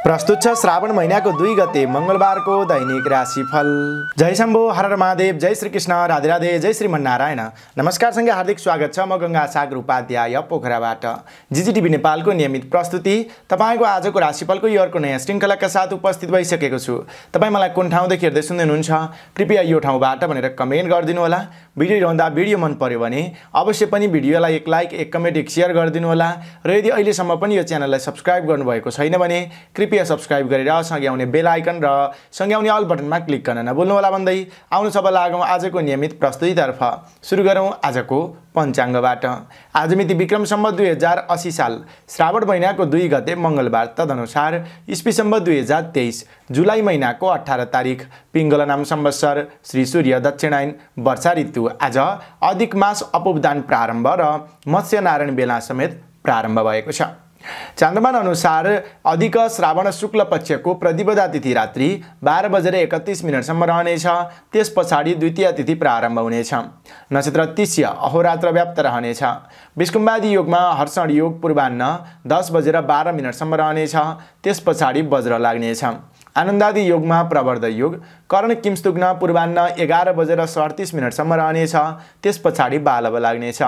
प्रस्तुत छ श्रावण महिनाको 2 गते मंगलबारको दैनिक राशिफल। जय शम्भो, हर हर महादेव, जय श्री कृष्ण, राधे राधे, जय श्रीमन्नारायण। नमस्कार सँगै हार्दिक स्वागत छ म गंगा सागर उपाध्याय पोखराबाट। जीजीटिभी नेपालको नियमित प्रस्तुति तपाईको आजको राशिफलको यो अर्को नयाँ श्रृङ्खलाका साथ उपस्थित भइसकेको छु। तपाई मलाई कुन ठाउँदेखि हेर्दै सुन्दै हुनुहुन्छ कृपया यो ठाउँबाट भनेर कमेन्ट गरिदिनु होला। भिडियो हेर्दा भिडियो मन पर्यो भने अवश्य पनि भिडियोलाई एक लाइक, एक कमेन्ट, एक शेयर गरिदिनु होला। र यदि अहिलेसम्म पनि यो च्यानललाई सब्स्क्राइब गर्नुभएको छैन भने कृपया सब्स्क्राइब गरेर सँगै आउने बेल आइकन र सँगै आउने अल बटनमा क्लिक गर्न नभुल्नु होला भन्दै आउनु सब लागौं आजको नियमित प्रस्तुतितर्फ। सुरु गरौं आजको पञ्चाङ्गबाट। आज मिति विक्रम सम्वत 2080 साल श्रावण महिनाको 2 गते मंगलबार, तदनुसार इस्वी सम्वत 2023 जुलाई महिनाको 18 तारिक, पिङ्गल नाम संवत्सर, श्री सूर्य दक्षिणायन, वर्षा ऋतु। आज अधिक मास अपुपदान प्रारम्भ र मत्स्य नारायण बेला समेत प्रारम्भ भएको छ। चान्द्रमान अनुसार अधिक श्रावण शुक्ल पक्षको प्रतिपदा तिथि रात्रि 12:31 सम्म रहनेछ। त्यस पछाडि द्वितीय तिथि प्रारम्भ हुनेछ। नक्षत्र तिष्य अहोरात्र व्याप्त रहनेछ। विष्कुम्बादी योगमा हर्षण योग पूर्वाह्न 10:12 सम्म रहनेछ। त्यस पछाडि वज्र लाग्नेछ। आनन्दादि योगमा प्रवर्ध योग कर्ण किंस्तुग्न पूर्वाह्न 11:38 सम्म रहनेछ। त्यस पछाडि बालव लाग्नेछ।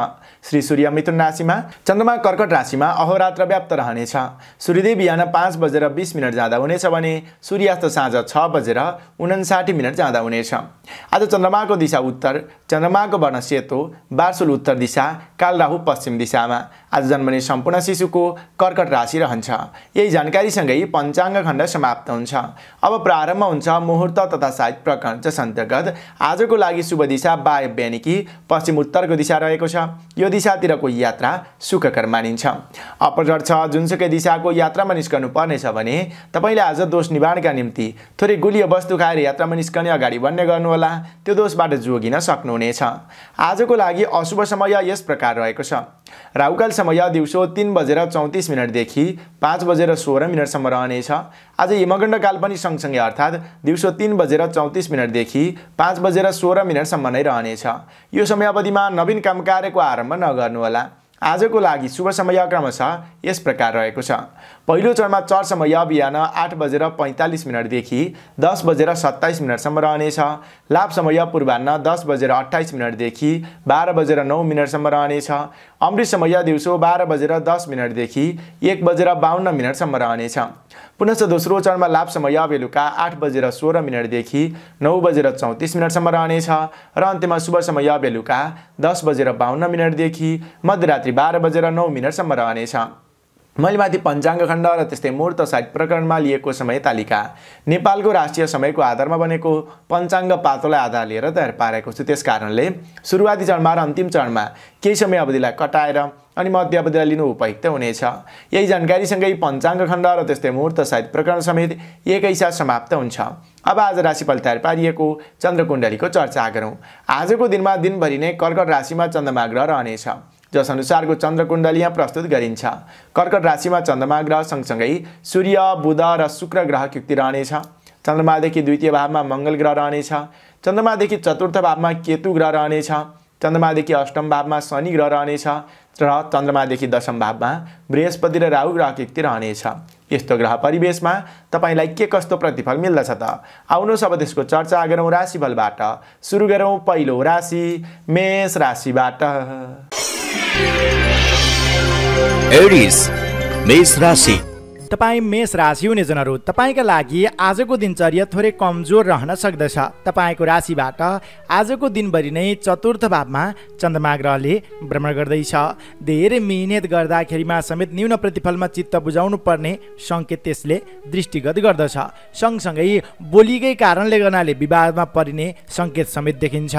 श्री सूर्य मिथुन राशिमा, चन्द्रमा कर्कट राशिमा अहोरात्र व्याप्त रहनेछ। सूर्यदेव बिहान 5:20 जाँदा हुनेछ भने सूर्यास्त साँझ 6:59 जाँदा हुनेछ। आज चन्द्रमाको दिशा उत्तर, चन्द्रमाको वर्ण सेतो, बार्सुल उत्तर दिशा, काल राहु पश्चिम दिशामा। आज जन्मने सम्पूर्ण शिशुको कर्कट राशि रहन्छ। यही जानकारीसँगै पञ्चाङ्ग खण्ड समाप्त हुन्छ। अब प्रारम्भ हुन्छ मुहुर्त तथा साहित्य प्रकरण अन्तर्गत आजको लागि शुभ दिशा वायव्यानिकी पश्चिम उत्तरको दिशा रहेको छ। यो दिशातिरको यात्रा सुखकर मानिन्छ। अपराह छ जुनसुकै दिशाको यात्रामा निस्कनु पर्नेछ भने तपाईले आज दोष निवारणका निम्ति थोरै गुलिय वस्तु खाएर यात्रामा निस्कने अगाडि बढ्ने गर्नुहोला। त्यो दोषबाट जोगिन सक्नुहुनेछ। आजको लागि अशुभ समय यस प्रकार रहेको छ। राहुकाल समय दिउँसो 3:34 देखि 5:16 सम्म रहनेछ। आज यमगण्ड काल पनि सँगसँगै अर्थात् दिउँसो 3:34 देखि 5:16 सम्म नै रहनेछ। यो समय अवधिमा नवीन काम कार्यको आरम्भ नगर्नुहोला। आजको लागि शुभ समय क्रमशः यस प्रकार रहेको छ। पहिलो चरणमा चर समय बिहान 8:45 देखि 10:27 सम्म रहनेछ। लाभ समय पूर्वाह्न 10:28 देखि 12:09 सम्म रहनेछ। अमृत समय दिउँसो 12:10 देखि 1:52 सम्म रहनेछ। पुनश्च दोस्रो चरणमा लाभ समय बेलुका 8:16 देखि 9:34 सम्म रहनेछ र अन्त्यमा शुभ समय बेलुका 10:52 देखि मध्यरात्रि 12:09 सम्म रहनेछ। मैले माथि पञ्चाङ्ग खण्ड र त्यस्तै मुहूर्त साहित्य प्रकरणमा लिएको समय तालिका नेपालको राष्ट्रिय समयको आधारमा बनेको पञ्चाङ्ग पातोलाई आधार लिएर तयार पारेको छु। त्यस कारणले सुरुवाती चरणमा र अन्तिम चरणमा केही समय अवधिलाई कटाएर अनि मध्य अवधिलाई लिनु उपयुक्त हुनेछ। यही जानकारीसँगै पञ्चाङ्ग खण्ड र त्यस्तै मुहूर्त साहित्य प्रकरण समेत एकैसाथ समाप्त हुन्छ। अब आज राशिफल तयार पारिएको चन्द्रकुण्डलीको चर्चा गरौँ। आजको दिनमा दिनभरि नै कर्कट राशिमा चन्द्रमा ग्रह रहनेछ, जस अनुसारको चन्द्रकुण्डली यहाँ प्रस्तुत गरिन्छ। कर्कट राशिमा चन्द्रमा ग्रह सँगसँगै सूर्य, बुध र शुक्र ग्रह युक्ति रहनेछ। चन्द्रमादेखि द्वितीय भावमा मङ्गल ग्रह रहनेछ। चन्द्रमादेखि चतुर्थ भावमा केतु ग्रह रहनेछ। चन्द्रमादेखि अष्टम भावमा शनि ग्रह रहनेछ र चन्द्रमादेखि दशम भावमा बृहस्पति र राहु ग्रह युक्ति रहनेछ। यस्तो ग्रह परिवेशमा तपाईलाई के कस्तो प्रतिफल मिल्दछ त? आउनुहोस् अब त्यसको चर्चा गरौँ राशिफलबाट। सुरु गरौँ पहिलो राशि मेष राशिबाट। एरिस मेष राशि। तपाईँ मेष राशि हुने जनहरू, तपाईँका लागि आजको दिनचर्या थोरै कमजोर रहन सक्दछ। तपाईँको राशिबाट आजको दिनभरि नै चतुर्थ भावमा चन्द्रमा ग्रहले भ्रमण गर्दैछ। धेरै मिहिनेत गर्दाखेरिमा समेत न्यून प्रतिफलमा चित्त बुझाउनु पर्ने सङ्केत त्यसले दृष्टिगत गर्दछ। सँगसँगै बोलीकै कारणले गर्नाले विवादमा परिने सङ्केत समेत देखिन्छ।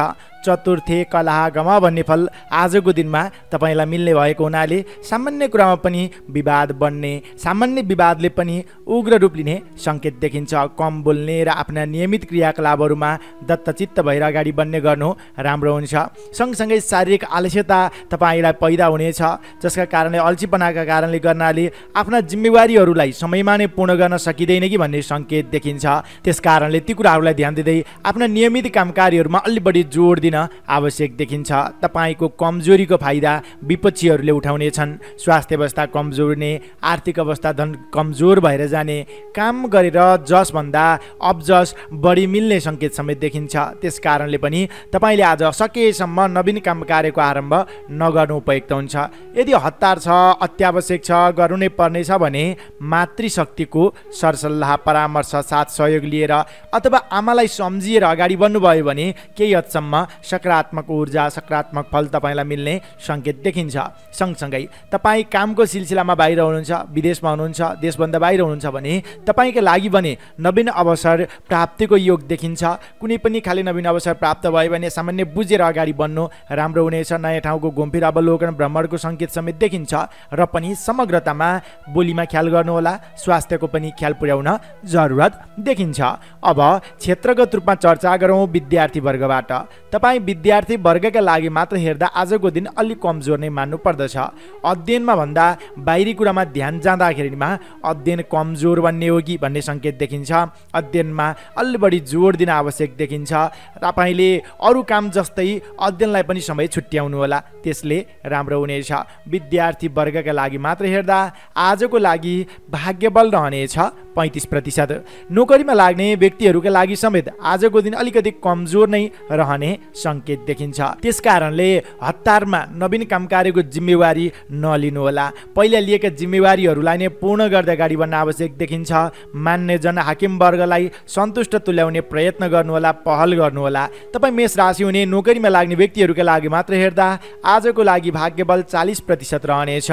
चतुर्थे कलह गम भन्ने फल आजको दिनमा तपाईँलाई मिल्ने भएको हुनाले सामान्य कुरामा पनि विवाद बढ्ने, सामान्य विवादले पनि उग्र रूप लिने सङ्केत देखिन्छ। कम बोल्ने र आफ्ना नियमित क्रियाकलापहरूमा दत्तचित्त भएर अगाडि बढ्ने गर्नु राम्रो हुन्छ। सँगसँगै शारीरिक आलस्यता तपाईँलाई पैदा हुनेछ, जसका कारणले अल्छीपनाका कारणले गर्नाले आफ्ना जिम्मेवारीहरूलाई समयमा नै पूर्ण गर्न सकिँदैन कि भन्ने सङ्केत देखिन्छ। त्यस कारणले ती कुराहरूलाई ध्यान दिँदै आफ्ना नियमित कामकार्यहरूमा अलि बढी जोड दिन दिन आवश्यक देखिन्छ। तपाईँको कमजोरीको फाइदा विपक्षीहरूले उठाउनेछन्। स्वास्थ्य अवस्था कमजोर हुने, आर्थिक अवस्था धन कमजोर भएर जाने, काम गरेर जसभन्दा अबजस बढी मिल्ने सङ्केत समेत देखिन्छ। त्यस कारणले पनि तपाईँले आज सकेसम्म नवीन काम कार्यको आरम्भ नगर्नु उपयुक्त हुन्छ। यदि हतार छ, अत्यावश्यक छ, गर्नु नै पर्नेछ भने मातृशक्तिको सरसल्लाह, परामर्श, साथ सहयोग लिएर अथवा आमालाई सम्झिएर अगाडि बढ्नुभयो भने केही हदसम्म सकारात्मक ऊर्जा, सकारात्मक फल तपाईँलाई मिल्ने सङ्केत देखिन्छ। सँगसँगै तपाईँ कामको सिलसिलामा बाहिर हुनुहुन्छ, विदेशमा हुनुहुन्छ, देशभन्दा बाहिर हुनुहुन्छ भने तपाईँका लागि भने नवीन अवसर प्राप्तिको योग देखिन्छ। कुनै पनि खाली नवीन अवसर प्राप्त भयो भने सामान्य बुझेर अगाडि बढ्नु राम्रो हुनेछ। नयाँ ठाउँको घुमफिर अवलोकन, भ्रमणको सङ्केत समेत देखिन्छ र पनि समग्रतामा बोलीमा ख्याल गर्नुहोला, स्वास्थ्यको पनि ख्याल पुर्याउन जरुरत देखिन्छ। अब क्षेत्रगत रूपमा चर्चा गरौँ विद्यार्थी वर्गबाट। तपाईँ विद्यार्थी वर्गका लागि मात्र हेर्दा आजको दिन अलिक कमजोर नै मान्नु पर्दछ। अध्ययनमा भन्दा बाहिरी कुरामा ध्यान जाँदाखेरिमा अध्ययन कमजोर बन्ने हो कि भन्ने सङ्केत देखिन्छ। अध्ययनमा अलि बढी जोड दिन आवश्यक देखिन्छ। तपाईँले अरू काम जस्तै अध्ययनलाई पनि समय छुट्याउनु होला, त्यसले राम्रो हुनेछ। विद्यार्थी वर्गका लागि मात्र हेर्दा आजको लागि भाग्यबल रहनेछ 35%। नोकरीमा लाग्ने व्यक्तिहरूका लागि समेत आजको दिन अलिकति कमजोर नै रहने सङ्केत देखिन्छ। त्यस कारणले हतारमा नवीन काम कार्यको जिम्मेवारी नलिनुहोला। पहिला लिएका जिम्मेवारीहरूलाई नै पूर्ण गर्दै अगाडि बढ्न आवश्यक देखिन्छ। मान्यजन हाकिम वर्गलाई सन्तुष्ट तुल्याउने प्रयत्न गर्नुहोला, पहल गर्नुहोला। तपाईँ मेष राशि हुने नोकरीमा लाग्ने व्यक्तिहरूका लागि मात्र हेर्दा आजको लागि भाग्यबल 40% रहनेछ।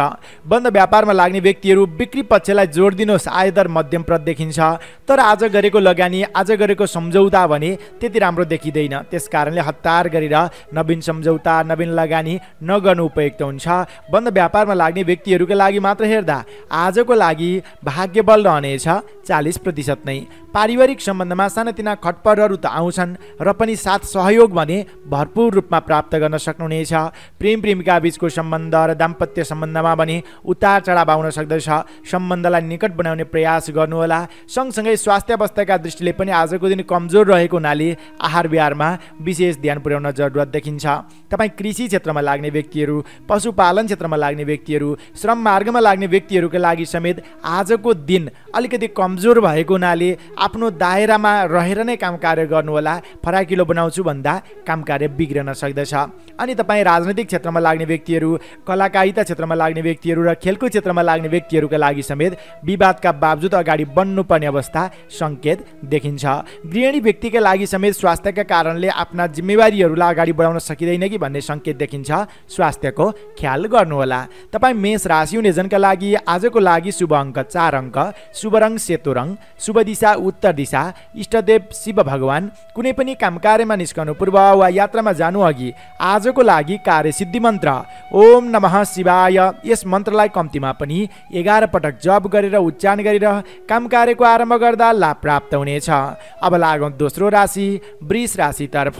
बन्द व्यापारमा लाग्ने व्यक्तिहरू बिक्री पक्षलाई जोड दिनुहोस्, आयदर मध्यम प्रद देखिन्छ। तर आज गरेको लगानी, आज गरेको सम्झौता भने त्यति राम्रो देखिँदैन। त्यस कारणले हतार गरेर नवीन सम्झौता, नवीन लगानी नगर्नु उपयुक्त हुन्छ। बन्द व्यापारमा लाग्ने व्यक्तिहरूका लागि मात्र हेर्दा आजको लागि भाग्यबल रहनेछ 40% नै। पारिवारिक सम्बन्धमा सानातिना खटपटहरू त आउँछन् र पनि साथ सहयोग भने भरपूर रूपमा प्राप्त गर्न सक्नुहुनेछ। प्रेम प्रेमिका बीचको सम्बन्ध र दाम्पत्य सम्बन्धमा भने उतार चढाव आउन सक्दछ। सम्बन्धलाई निकट बनाउने प्रयास गर्नुहोला। सँगसँगै स्वास्थ्य अवस्थाका दृष्टिले पनि आजको दिन कमजोर रहेको हुनाले आहार विहारमा विशेष ध्यान पुर्याउन जरुरत देखिन्छ। तपाईँ कृषि क्षेत्रमा लाग्ने व्यक्तिहरू, पशुपालन क्षेत्रमा लाग्ने व्यक्तिहरू, श्रम मार्गमा लाग्ने व्यक्तिहरूका लागि समेत आजको दिन अलिकति कमजोर भएको हुनाले आफ्नो दायरामा रहेर नै काम कार्य गर्नुहोला। फराकिलो बनाउँछु भन्दा काम कार्य बिग्रन सक्दछ। अनि तपाईँ राजनैतिक क्षेत्रमा लाग्ने व्यक्तिहरू, कलाकारिता क्षेत्रमा लाग्ने व्यक्तिहरू र खेलकुद क्षेत्रमा लाग्ने व्यक्तिहरूका लागि समेत विवादका बावजुद अगाडि बढ्नुपर्ने अवस्था सङ्केत देखिन्छ। गृहिणी व्यक्तिका लागि समेत स्वास्थ्यका कारणले आफ्ना जिम्मेवारीहरूलाई अगाडि बढाउन सकिँदैन कि भन्ने सङ्केत देखिन्छ। स्वास्थ्यको ख्याल गर्नुहोला। तपाईँ मेष राशि हुनेजनका लागि आजको लागि शुभ अङ्क 4 अङ्क, शुभ रङ सेतो रङ, शुभ दिशा उत्तर दिशा, इष्टदेव शिव भगवान। कुनै पनि काम कार्यमा निस्कनु पूर्व वा यात्रामा जानु अघि आजको लागि कार्यसिद्धि मन्त्र ओम नमः शिवाय, यस मन्त्रलाई कम्तीमा पनि 11 पटक जप गरेर उच्चारण गरेर काम कार्यको आरम्भ गर्दा लाभ प्राप्त हुनेछ। अब लागौँ दोस्रो राशि वृष राशितर्फ।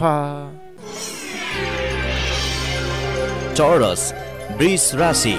चौरस वृष राशि।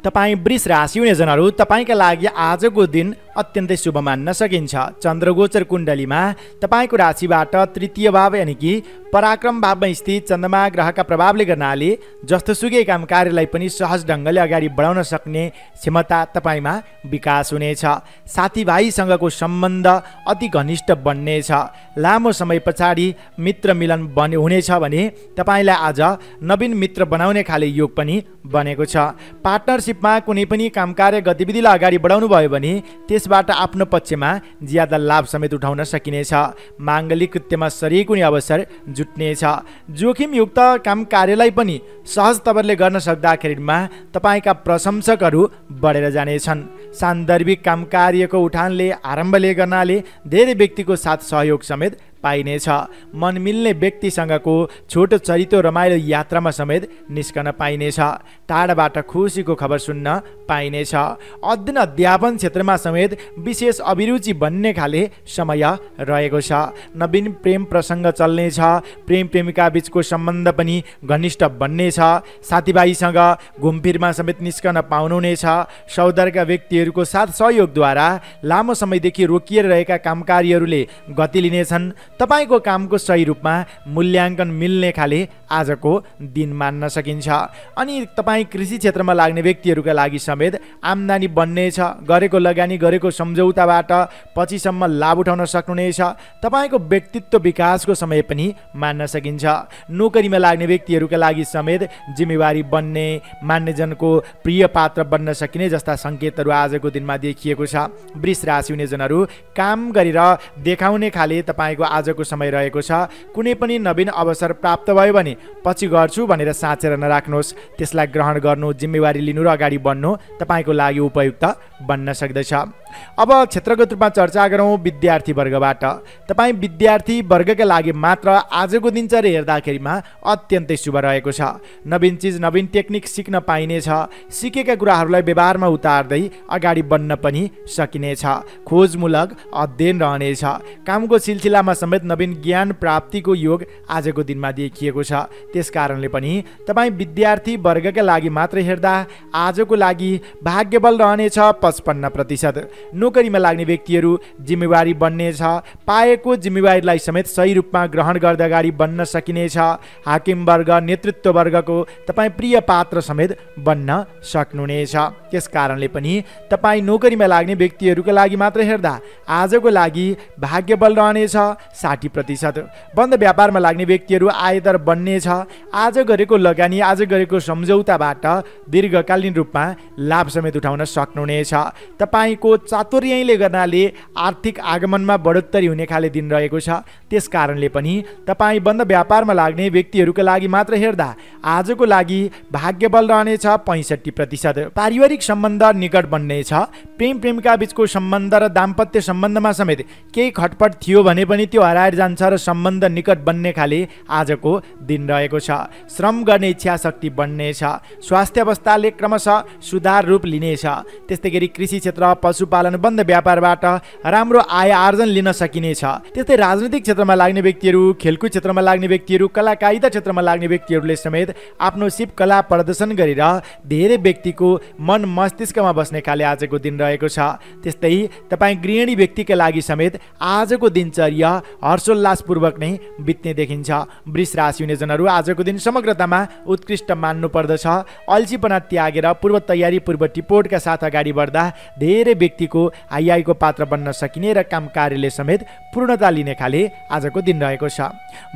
तपाईँ वृष राशि हुनेजनहरू, तपाईँका लागि आजको दिन अत्यन्तै शुभ मान्न सकिन्छ। चन्द्रगोचर कुण्डलीमा तपाईँको राशिबाट तृतीय भाव यानि कि पराक्रम भावमा स्थित चन्द्रमा ग्रहका प्रभावले गर्नाले जस्तोसुकै काम कार्यलाई पनि सहज ढङ्गले अगाडि बढाउन सक्ने क्षमता तपाईँमा विकास हुनेछ। साथीभाइसँगको सम्बन्ध अति घनिष्ठ बन्नेछ। लामो समय पछाडि मित्र मिलन हुनेछ भने तपाईँलाई आज नवीन मित्र बनाउने खाले योग पनि बनेको छ। पार्टनरसिपमा कुनै पनि काम कार्य गतिविधिलाई अगाडि बढाउनु भयो भने त्यसबाट आफ्नो पक्षमा ज्यादा लाभ समेत उठाउन सकिनेछ। माङ्गलिक कृत्यमा सरिक हुने अवसर जुट्नेछ। जोखिमयुक्त काम कार्यलाई पनि सहज तवरले गर्न सक्दाखेरिमा तपाईँका प्रशंसकहरू बढेर जानेछन्। सान्दर्भिक काम कार्यको उठानले आरम्भले गर्नाले धेरै व्यक्तिको साथ सहयोग समेत पाइनेछ। मन मिल्ने व्यक्तिसँगको छोटो चरितो रमाइलो यात्रामा समेत निस्कन पाइनेछ। टाढाबाट खुसीको खबर सुन्न पाइनेछ। अध्ययन अध्यापन क्षेत्रमा समेत विशेष अभिरुचि बन्ने खाले समय रहेको छ। नवीन प्रेम प्रसङ्ग चल्नेछ। प्रेम प्रेमिका बीचको सम्बन्ध पनि घनिष्ठ बन्नेछ। साथीभाइसँग घुमफिरमा समेत निस्कन पाउनुहुनेछ। सौदारका व्यक्तिहरूको साथ सहयोगद्वारा लामो समयदेखि रोकिएर रहेका काम कार्यहरूले गति लिनेछन्। तपाईँको कामको सही रूपमा मूल्याङ्कन मिल्ने खाले आजको दिन मान्न सकिन्छ। अनि तपाईँ कृषि क्षेत्रमा लाग्ने व्यक्तिहरूका लागि समेत आम्दानी बन्नेछ। गरेको लगानी गरेको सम्झौताबाट पछिसम्म लाभ उठाउन सक्नुहुनेछ। तपाईँको व्यक्तित्व विकासको समय पनि मान्न सकिन्छ। नोकरीमा लाग्ने व्यक्तिहरूका लागि समेत जिम्मेवारी बन्ने, मान्यजनको प्रिय पात्र बन्न सकिने जस्ता सङ्केतहरू आजको दिनमा देखिएको छ। वृष राशि हुनेजनहरू काम गरेर देखाउने खाले तपाईँको आजको समय रहेको छ। कुनै पनि नवीन अवसर प्राप्त भयो भने पछि गर्छु भनेर साँचेर नराख्नुहोस्। त्यसलाई ग्रहण गर्नु, जिम्मेवारी लिनु र अगाडि बढ्नु तपाईँको लागि उपयुक्त बन्न सक्दछ। अब क्षेत्रगत रूपमा चर्चा गरौँ विद्यार्थी वर्गबाट। तपाईँ विद्यार्थी वर्गका लागि मात्र आजको दिनचर्या हेर्दाखेरिमा अत्यन्तै शुभ रहेको छ। नवीन चिज, नवीन टेक्निक सिक्न पाइनेछ। सिकेका कुराहरूलाई व्यवहारमा उतार्दै अगाडि बढ्न पनि सकिनेछ। खोजमूलक अध्ययन रहनेछ। कामको सिलसिलामा समेत नवीन ज्ञान प्राप्तिको योग आजको दिनमा देखिएको छ। त्यसकारणले पनि तपाईँ विद्यार्थी वर्गका लागि मात्र हेर्दा आजको लागि भाग्यबल रहनेछ 55%। नोकरीमा लाग्ने व्यक्तिहरू जिम्मेवारी बन्नेछ। पाएको जिम्मेवारीलाई समेत सही रूपमा ग्रहण गर्दै अगाडि बढ्न सकिनेछ। हाकिम वर्ग, नेतृत्व वर्गको तपाईँ प्रिय पात्र समेत बन्न सक्नुहुनेछ। त्यसकारणले पनि तपाईँ नोकरीमा लाग्ने व्यक्तिहरूका लागि मात्र हेर्दा आजको लागि भाग्यबल रहनेछ 60%। बन्द व्यापारमा लाग्ने व्यक्तिहरू आयदर बन्नेछ। आज गरेको लगानी, आज गरेको सम्झौताबाट दीर्घकालीन रूपमा लाभ समेत उठाउन सक्नुहुनेछ। तपाईँको चातुर्यले गर्नाले आर्थिक आगमनमा बढोत्तरी हुने खाले दिन रहेको छ। त्यसकारणले पनि तपाईँ बन्द व्यापारमा लाग्ने व्यक्तिहरूका लागि मात्र हेर्दा आजको लागि भाग्यबल रहनेछ 65%। पारिवारिक सम्बन्ध निकट बन्नेछ। प्रेम प्रेमिका बीचको सम्बन्ध र दाम्पत्य सम्बन्धमा समेत केही खटपट थियो भने पनि त्यो हराएर जान्छ र सम्बन्ध निकट बन्ने खाले आजको दिन रहेको छ। श्रम गर्ने इच्छा शक्ति बन्नेछ। स्वास्थ्य अवस्थाले क्रमशः सुधार रूप लिनेछ। त्यस्तै गरी कृषि क्षेत्र, पशुपालन, बन्द व्यापारबाट राम्रो आय आर्जन लिन सकिनेछ। त्यस्तै राजनीतिक क्षेत्रमा लाग्ने व्यक्तिहरू, खेलकुद क्षेत्रमा लाग्ने व्यक्तिहरू, कलाकारिता क्षेत्रमा लाग्ने व्यक्तिहरूले समेत आफ्नो सिप कला प्रदर्शन गरेर धेरै व्यक्तिको मन मस्तिष्कमा बस्ने खाले आजको दिन रहेको छ। त्यस्तै तपाईँ गृहिणी व्यक्तिका लागि समेत आजको दिनचर्या हर्षोल्लासपूर्वक नै बित्ने देखिन्छ। वृष राशि हुनेजनहरू आजको दिन समग्रतामा उत्कृष्ट मान्नु पर्दछ। अल्छीपना त्यागेर पूर्व तयारी, पूर्व टिपोटका साथ अगाडि बढ्दा धेरै व्यक्तिको आइआईको पात्र बन्न सकिने र काम कार्यले समेत पूर्णता लिने खाले आजको दिन रहेको छ।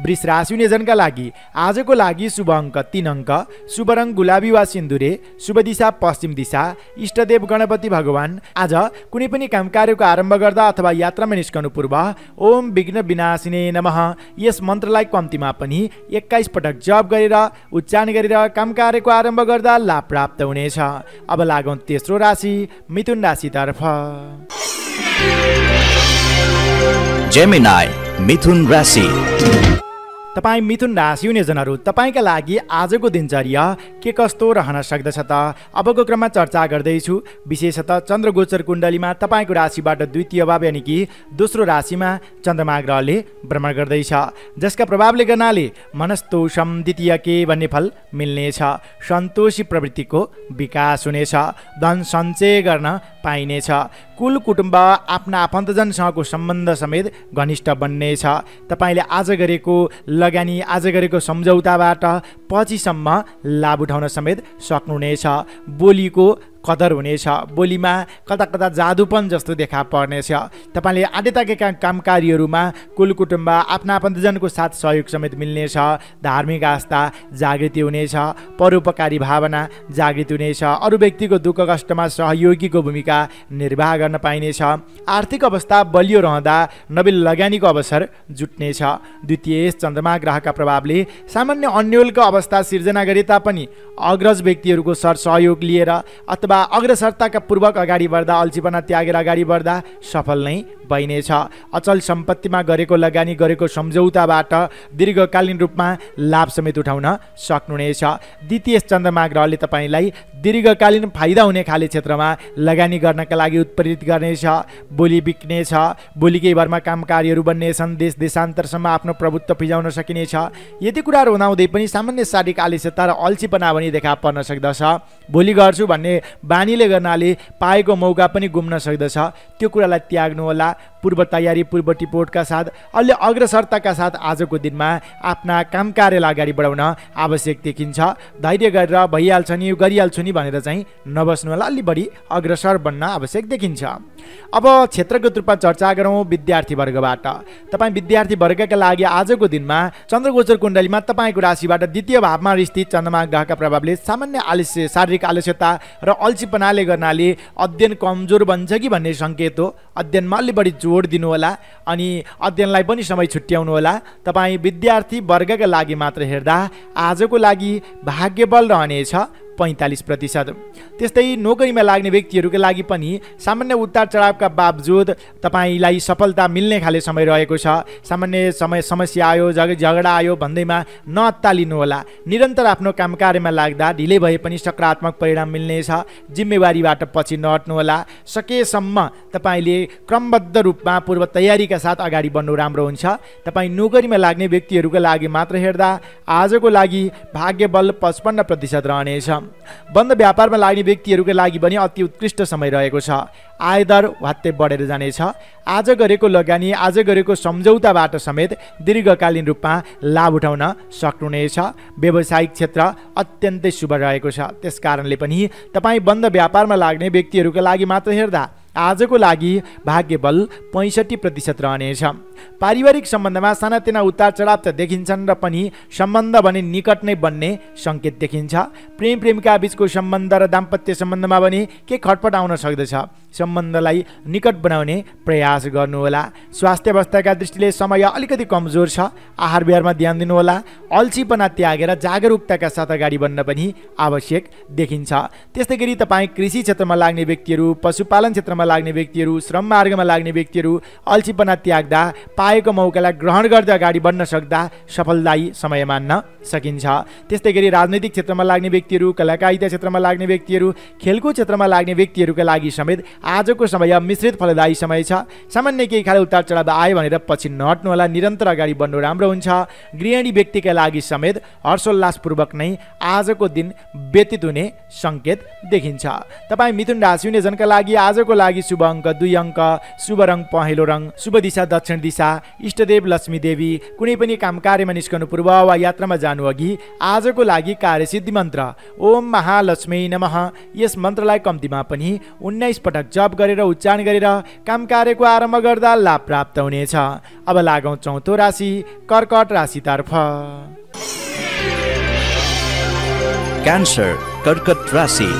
वृष राशि हुनेजनका लागि आजको लागि शुभ अङ्क 3 अङ्क, शुभ रङ गुलाबी वा सिन्दुरे, शुभ दिशा पश्चिम दिशा, इष्टदेव गणपति भगवान। आज कुनै पनि काम कार्यको आरम्भ गर्दा अथवा यात्रामा निस्कनु पूर्व ओम विघ्न विनाशिने नमः यस मन्त्रलाई कम्तीमा पनि 21 पटक जप गरेर उच्चारण गरेर काम कार्यको आरम्भ गर्दा लाभ प्राप्त हुनेछ। अब लागौँ तेस्रो राशि मिथुन राशितर्फ। जेमिनाई मिथुन राशि। तपाईँ मिथुन राशि हुनेजनहरू तपाईँका लागि आजको दिनचर्या के कस्तो रहन सक्दछ त अबको क्रममा चर्चा गर्दैछु। विशेषतः चन्द्रगोचर कुण्डलीमा तपाईँको राशिबाट द्वितीय भाव यानि कि दोस्रो राशिमा चन्द्रमा ग्रहले भ्रमण गर्दैछ, जसका प्रभावले गर्नाले मनस्तोषम द्वितीय के भन्ने फल मिल्नेछ। सन्तोषी प्रवृत्तिको विकास हुनेछ। धन सञ्चय गर्न पाइनेछ। कुल कुटुम्ब, आफ्ना आफन्तजनसँगको सम्बन्ध समेत घनिष्ठ बन्नेछ। तपाईँले आज गरेको लगानी, आज गरेको सम्झौताबाट पछिसम्म लाभ उठाउन समेत सक्नुहुनेछ। बोलीको कदर हुनेछ। बोलीमा कता कता जादुपन जस्तो देखा पर्नेछ। तपाईँले आँटेताकेका कामकारीहरूमा कुल कुटुम्ब, आफ्ना आफन्तजनको साथ सहयोग समेत मिल्नेछ। धार्मिक आस्था जागृति हुनेछ। परोपकारी भावना जागृति हुनेछ। अरू व्यक्तिको दुःख कष्टमा सहयोगीको भूमिका निर्वाह गर्न पाइनेछ। आर्थिक अवस्था बलियो रहँदा नवीन लगानीको अवसर जुट्नेछ। द्वितीय चन्द्रमा ग्रहका प्रभावले सामान्य अन्योलको अवस्था सिर्जना गरे तापनि अग्रज व्यक्तिहरूको सहयोग लिएर अथवा अग्रसरताका पूर्वक अगाडि बढ्दा, अल्छीपना त्यागेर अगाडि बढ्दा सफल नै बनिनेछ। अचल सम्पत्तिमा गरेको लगानी, गरेको सम्झौताबाट दीर्घकालीन रूपमा लाभ समेत उठाउन सक्नुहुनेछ। द्वितीय चन्द्रमा ग्रहले तपाईँलाई दीर्घकालीन फाइदा हुने खाले क्षेत्रमा लगानी गर्नका लागि उत्प्रेरित गर्नेछ। बोली बिक्नेछ। बोलीकै भरमा कामकारीहरू बन्नेछन्। देश देशान्तरसम्म आफ्नो प्रभुत्व फिजाउन सकिनेछ। यति कुराहरू हुँदाहुँदै पनि सामान्य शारीरिक आलस्यता र अल्छीपना पनि देखा पर्न सक्दछ। भोलि गर्छु भन्ने बानीले गर्नाले पाएको मौका पनि गुम्न सक्दछ। त्यो कुरालाई त्याग्नुहोला। पूर्व तयारी, पूर्व टिपोटका साथ, अलि अग्रसरताका साथ आजको दिनमा आफ्ना काम कार्यलाई अगाडि बढाउन आवश्यक देखिन्छ। धैर्य गरेर भइहाल्छ नि, गरिहाल्छु नि भनेर चाहिँ नबस्नुहोला। अलि बढी अग्रसर बन्न आवश्यक देखिन्छ। अब क्षेत्रगत रूपमा चर्चा गरौँ विद्यार्थी वर्गबाट। तपाईँ विद्यार्थी वर्गका लागि आजको दिनमा चन्द्रगोचर कुण्डलीमा तपाईँको राशिबाट द्वितीय भावमा स्थित चन्द्रमा ग्रहका प्रभावले सामान्य आलस्य, शारीरिक आलस्यता र अल्छीपनाले गर्नाले अध्ययन कमजोर बन्छ कि भन्ने सङ्केत हो। अध्ययनमा अलि बढी जोड दिनुहोला अनि अध्ययनलाई पनि समय छुट्याउनु होला। तपाईँ विद्यार्थी वर्गका लागि मात्र हेर्दा आजको लागि भाग्यबल रहनेछ 45%। त्यस्तै नोकरीमा लाग्ने व्यक्तिहरूका लागि पनि सामान्य उतार चढावका बावजुद तपाईँलाई सफलता मिल्ने खाले समय रहेको छ। सामान्य समस्या आयो, झगडा आयो भन्दैमा नअत्तालिनुहोला। निरन्तर आफ्नो काम कार्यमा लाग्दा ढिलै भए पनि सकारात्मक परिणाम मिल्नेछ। जिम्मेवारीबाट पछि नहट्नुहोला। सकेसम्म तपाईँले क्रमबद्ध रूपमा पूर्व तयारीका साथ अगाडि बढ्नु राम्रो हुन्छ। तपाईँ नोकरीमा लाग्ने व्यक्तिहरूका लागि मात्र हेर्दा आजको लागि भाग्यबल 55% रहनेछ। बन्द व्यापारमा लाग्ने व्यक्तिहरूका लागि पनि अति उत्कृष्ट समय रहेको छ। आयदर भत्ते बढेर जानेछ। आज गरेको लगानी, आज गरेको सम्झौताबाट समेत दीर्घकालीन रूपमा लाभ उठाउन सक्नुहुनेछ। व्यावसायिक क्षेत्र अत्यन्तै शुभ रहेको छ। त्यस कारणले पनि तपाईँ बन्द व्यापारमा लाग्ने व्यक्तिहरूका लागि मात्र हेर्दा आजको लागि भाग्यबल 65% रहनेछ। पारिवारिक सम्बन्धमा सानातिना उतार चढाव त देखिन्छन् र पनि सम्बन्ध भने निकट नै बन्ने सङ्केत देखिन्छ। प्रेम प्रेमिका बीचको सम्बन्ध र दाम्पत्य सम्बन्धमा पनि के खटपट आउन सक्दछ। सम्बन्धलाई निकट बनाउने प्रयास गर्नुहोला। स्वास्थ्य अवस्थाका दृष्टिले समय अलिकति कमजोर छ। आहार विहारमा ध्यान दिनुहोला। अल्छीपना त्यागेर जागरुकताका साथ अगाडि बढ्न पनि आवश्यक देखिन्छ। त्यस्तै गरी तपाईँ कृषि क्षेत्रमा लाग्ने व्यक्तिहरू, पशुपालन क्षेत्रमा लाग्ने व्यक्तिहरू, श्रम मार्गमा लाग्ने व्यक्तिहरू अल्छीपना त्याग्दा पाएको मौकालाई ग्रहण गर्दै अगाडि बढ्न सक्दा सफलदायी समय मान्न सकिन्छ। त्यस्तै गरी राजनैतिक क्षेत्रमा लाग्ने व्यक्तिहरू, कलाकारिता क्षेत्रमा लाग्ने व्यक्तिहरू, खेलकुद क्षेत्रमा लाग्ने व्यक्तिहरूका लागि समेत आजको समय मिश्रित फलदायी समय छ। सामान्य केही खाले उतार चढाव आयो भनेर पछि नहट्नुहोला। निरन्तर अगाडि बढ्नु राम्रो हुन्छ। गृहिणी व्यक्तिका लागि समेत हर्षोल्लासपूर्वक नै आजको दिन व्यतीत हुने सङ्केत देखिन्छ। तपाईँ मिथुन राशि हुने जनका लागि आजको लागि शुभ अङ्क 2 अङ्क, शुभ रङ पहेँलो रङ, शुभ दिशा दक्षिण दिशा, इष्टदेव लक्ष्मी देवी, कुनै पनि काम कार्यमा निस्कनु पूर्व वा यात्रामा जानु अघि आजको लागि कार्यसिद्धि मन्त्र ओम महालक्ष्मी नमः, यस मन्त्रलाई कम्तीमा पनि 19 पटक जप गरेर उच्चारण गरेर काम कार्यको आरम्भ गर्दा लाभ प्राप्त हुनेछ। अब लागौँ चौथो राशि कर्कट राशितर्फ। क्यान्सर, कर्कट राशि।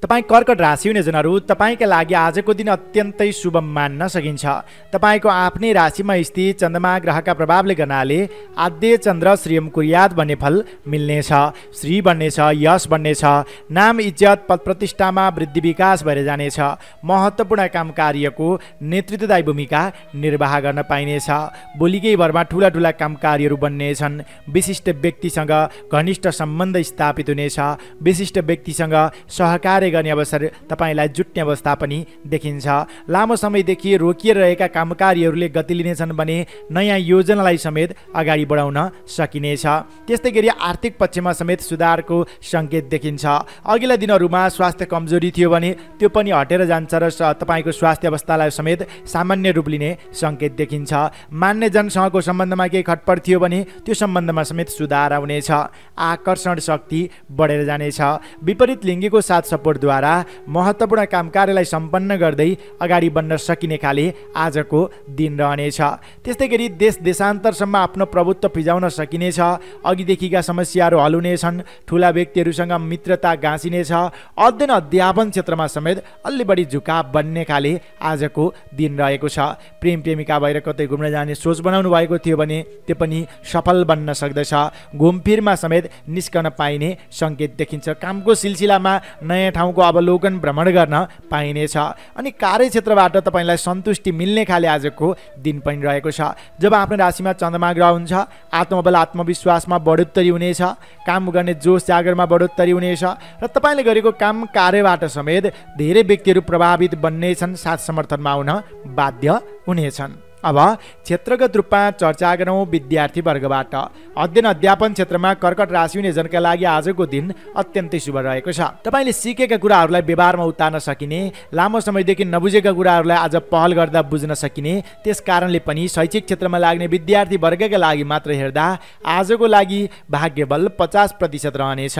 तपाईँ कर्कट राशि हुने जनहरू, तपाईँका लागि आजको दिन अत्यन्तै शुभ मान्न सकिन्छ। तपाईँको आफ्नै राशिमा स्थित चन्द्रमा ग्रहका प्रभावले गर्नाले आद्य चन्द्र श्रीयम कुर्यात भन्ने फल मिल्नेछ। श्री बन्नेछ, यश बन्नेछ, नाम इज्जत पद प्रतिष्ठामा वृद्धि विकास भएर जानेछ। महत्त्वपूर्ण काम कार्यको नेतृत्वदायी भूमिका निर्वाह गर्न पाइनेछ। भोलिकै भरमा ठुला ठुला काम कार्यहरू बन्नेछन्। विशिष्ट व्यक्तिसँग घनिष्ठ सम्बन्ध स्थापित हुनेछ। विशिष्ट व्यक्तिसँग सहकार्य गर्ने अवसर तपाईँलाई जुट्ने अवस्था पनि देखिन्छ। लामो समयदेखि रोकिएर रहेका काम कार्यहरूले गति लिनेछन् भने नयाँ योजनालाई समेत अगाडि बढाउन सकिनेछ। त्यस्तै गरी आर्थिक पक्षमा समेत सुधारको सङ्केत देखिन्छ। अघिल्ला दिनहरूमा स्वास्थ्य कमजोरी थियो भने त्यो पनि हटेर जान्छ र तपाईँको स्वास्थ्य अवस्थालाई समेत सामान्य रूप लिने सङ्केत देखिन्छ। मान्य जनसँगको सम्बन्धमा केही खटपट थियो भने त्यो सम्बन्धमा समेत सुधार आउनेछ। आकर्षण शक्ति बढेर जानेछ। विपरीत लिङ्गीको साथ सपोर्टद्वारा महत्त्वपूर्ण काम कार्यलाई सम्पन्न गर्दै अगाडि बढ्न सकिने खाले आजको दिन रहनेछ। त्यस्तै गरी देश देशान्तरसम्म आफ्नो प्रभुत्व फिजाउन सकिनेछ। अघिदेखिका समस्याहरू हल हुनेछन्। ठुला व्यक्तिहरूसँग मित्रता गाँसिनेछ। अध्ययन अध्यापन क्षेत्रमा समेत अलि बढी झुकाव बन्ने खाले आजको दिन रहेको छ। प्रेम प्रेमिका भएर कतै घुम्न जाने सोच बनाउनु भएको थियो भने त्यो पनि सफल बन्न सक्दछ। घुमफिरमा समेत निस्कन पाइने सङ्केत देखिन्छ। कामको सिलसिलामा नयाँ ठाउँको अवलोकन भ्रमण गर्न पाइनेछ। अनि कार्यक्षेत्रबाट तपाईँलाई सन्तुष्टि मिल्ने खाले आजको दिन पनि रहेको छ। जब आफ्नो राशिमा चन्द्रमा ग्रह हुन्छ आत्मबल आत्मविश्वासमा बढोत्तरी हुनेछ। काम गर्ने जोस जागरमा बढोत्तरी हुनेछ र तपाईँले गरेको काम कार्यबाट समेत धेरै व्यक्तिहरू प्रभावित बन्नेछन्। साथ समर्थनमा आउन बाध्य हुनेछन्। अब क्षेत्रगत रूपमा चर्चा गरौँ विद्यार्थी वर्गबाट। अध्ययन अध्यापन क्षेत्रमा कर्कट राशि हुने जनका लागि आजको दिन अत्यन्तै शुभ रहेको छ। तपाईँले सिकेका कुराहरूलाई व्यवहारमा उतार्न सकिने, लामो समयदेखि नबुझेका कुराहरूलाई आज पहल गर्दा बुझ्न सकिने, त्यस कारणले पनि शैक्षिक क्षेत्रमा लाग्ने विद्यार्थी वर्गका लागि मात्र हेर्दा आजको लागि भाग्यबल 50% रहनेछ।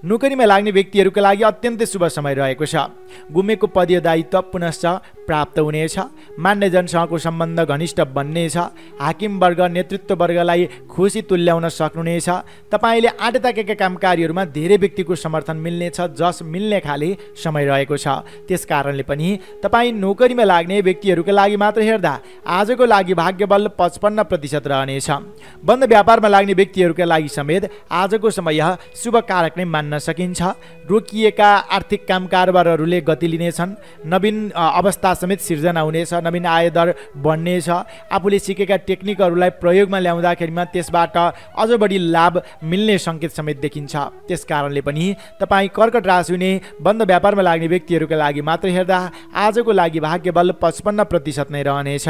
नोकरीमा लाग्ने व्यक्तिहरूका लागि अत्यन्तै शुभ समय रहेको छ। गुमेको पदीय दायित्व पुनश्च प्राप्त हुनेछ। मान्यजनसँगको सम्बन्ध घनिष्ठ बन्नेछ। हाकिम वर्ग नेतृत्व वर्गलाई खुसी तुल्याउन सक्नुहुनेछ। तपाईँले आँटेताकेका कामकारीहरूमा धेरै व्यक्तिको समर्थन मिल्नेछ, जस मिल्ने खाले समय रहेको छ। त्यस कारणले पनि तपाईँ नोकरीमा लाग्ने व्यक्तिहरूका लागि मात्र हेर्दा आजको लागि भाग्यबल 55% रहनेछ। बन्द व्यापारमा लाग्ने व्यक्तिहरूका लागि समेत आजको समय शुभ कारक नै मान्न सकिन्छ। रोकिएका आर्थिक काम कारोबारहरूले गति लिनेछन्। नवीन अवस्था समेत सिर्जना हुनेछ। नवीन आय दर बढ्नेछ। आफूले सिकेका टेक्निकहरूलाई प्रयोगमा ल्याउँदाखेरिमा त्यसबाट अझ बढी लाभ मिल्ने सङ्केत समेत देखिन्छ। त्यस कारणले पनि तपाईँ कर्कट राशि हुने बन्द व्यापारमा लाग्ने व्यक्तिहरूका लागि मात्र हेर्दा आजको लागि भाग्यबल 55% नै रहनेछ।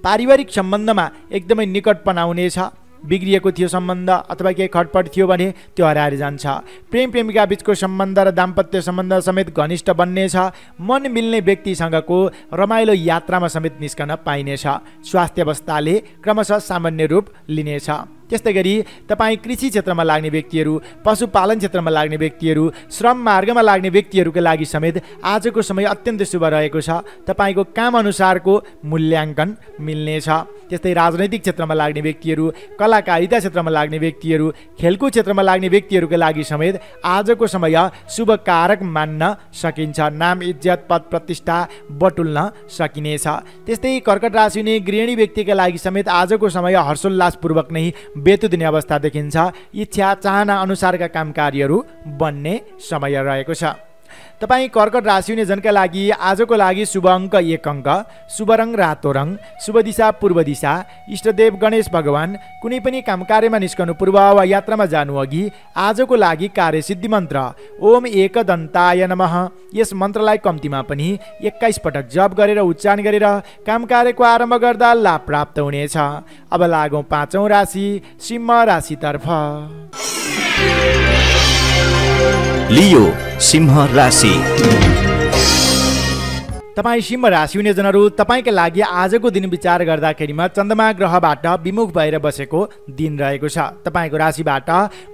पारिवारिक सम्बन्धमा एकदमै निकटपना हुनेछ। बिग्रिएको थियो सम्बन्ध अथवा केही खटपट थियो भने त्यो हराएर जान्छ। प्रेम प्रेमिका बीचको सम्बन्ध र दाम्पत्य सम्बन्ध समेत घनिष्ठ बन्नेछ। मन मिल्ने व्यक्तिसँगको रमाइलो यात्रामा समेत निस्कन पाइनेछ। स्वास्थ्य अवस्थाले क्रमशः सामान्य रूप लिनेछ। त्यस्तै गरी तपाईँ कृषि क्षेत्रमा लाग्ने व्यक्तिहरू, पशुपालन क्षेत्रमा लाग्ने व्यक्तिहरू, श्रम मार्गमा लाग्ने व्यक्तिहरूका लागि समेत आजको समय अत्यन्तै शुभ रहेको छ। तपाईँको काम अनुसारको मूल्याङ्कन मिल्नेछ। त्यस्तै राजनैतिक क्षेत्रमा लाग्ने व्यक्तिहरू, कलाकारिता क्षेत्रमा लाग्ने व्यक्तिहरू, खेलकुद क्षेत्रमा लाग्ने व्यक्तिहरूका लागि समेत आजको समय शुभ कारक मान्न सकिन्छ। नाम इज्जत पद प्रतिष्ठा बटुल्न सकिनेछ। त्यस्तै कर्कट राशि हुने गृहिणी व्यक्तिका लागि समेत आजको समय हर्षोल्लासपूर्वक नै बेतुदिने अवस्था देखिन्छ। इच्छा चाहना अनुसारका कामकारीहरू बन्ने समय रहेको छ। तपाईँ कर्कट राशि हुने जनका लागि आजको लागि शुभ अङ्क 1 अङ्क, शुभ रङ रातो रङ, शुभ दिशा पूर्व दिशा, इष्टदेव गणेश भगवान। कुनै पनि काम कार्यमा निस्कनु पूर्व वा यात्रामा जानु अघि आजको लागि कार्यसिद्धि मन्त्र ओम एकदन्ताय नमः, यस मन्त्रलाई कम्तीमा पनि 21 पटक जप गरेर उच्चारण गरेर काम कार्यको आरम्भ गर्दा लाभ प्राप्त हुनेछ। अब लागौँ 5औं राशि सिंह राशितर्फ। लियो सिंह राशि। तपाईँ सिंह राशि हुने जनहरू, तपाईँका लागि आजको दिन विचार गर्दाखेरिमा चन्द्रमा ग्रहबाट विमुख भएर बसेको दिन रहेको छ। तपाईँको राशिबाट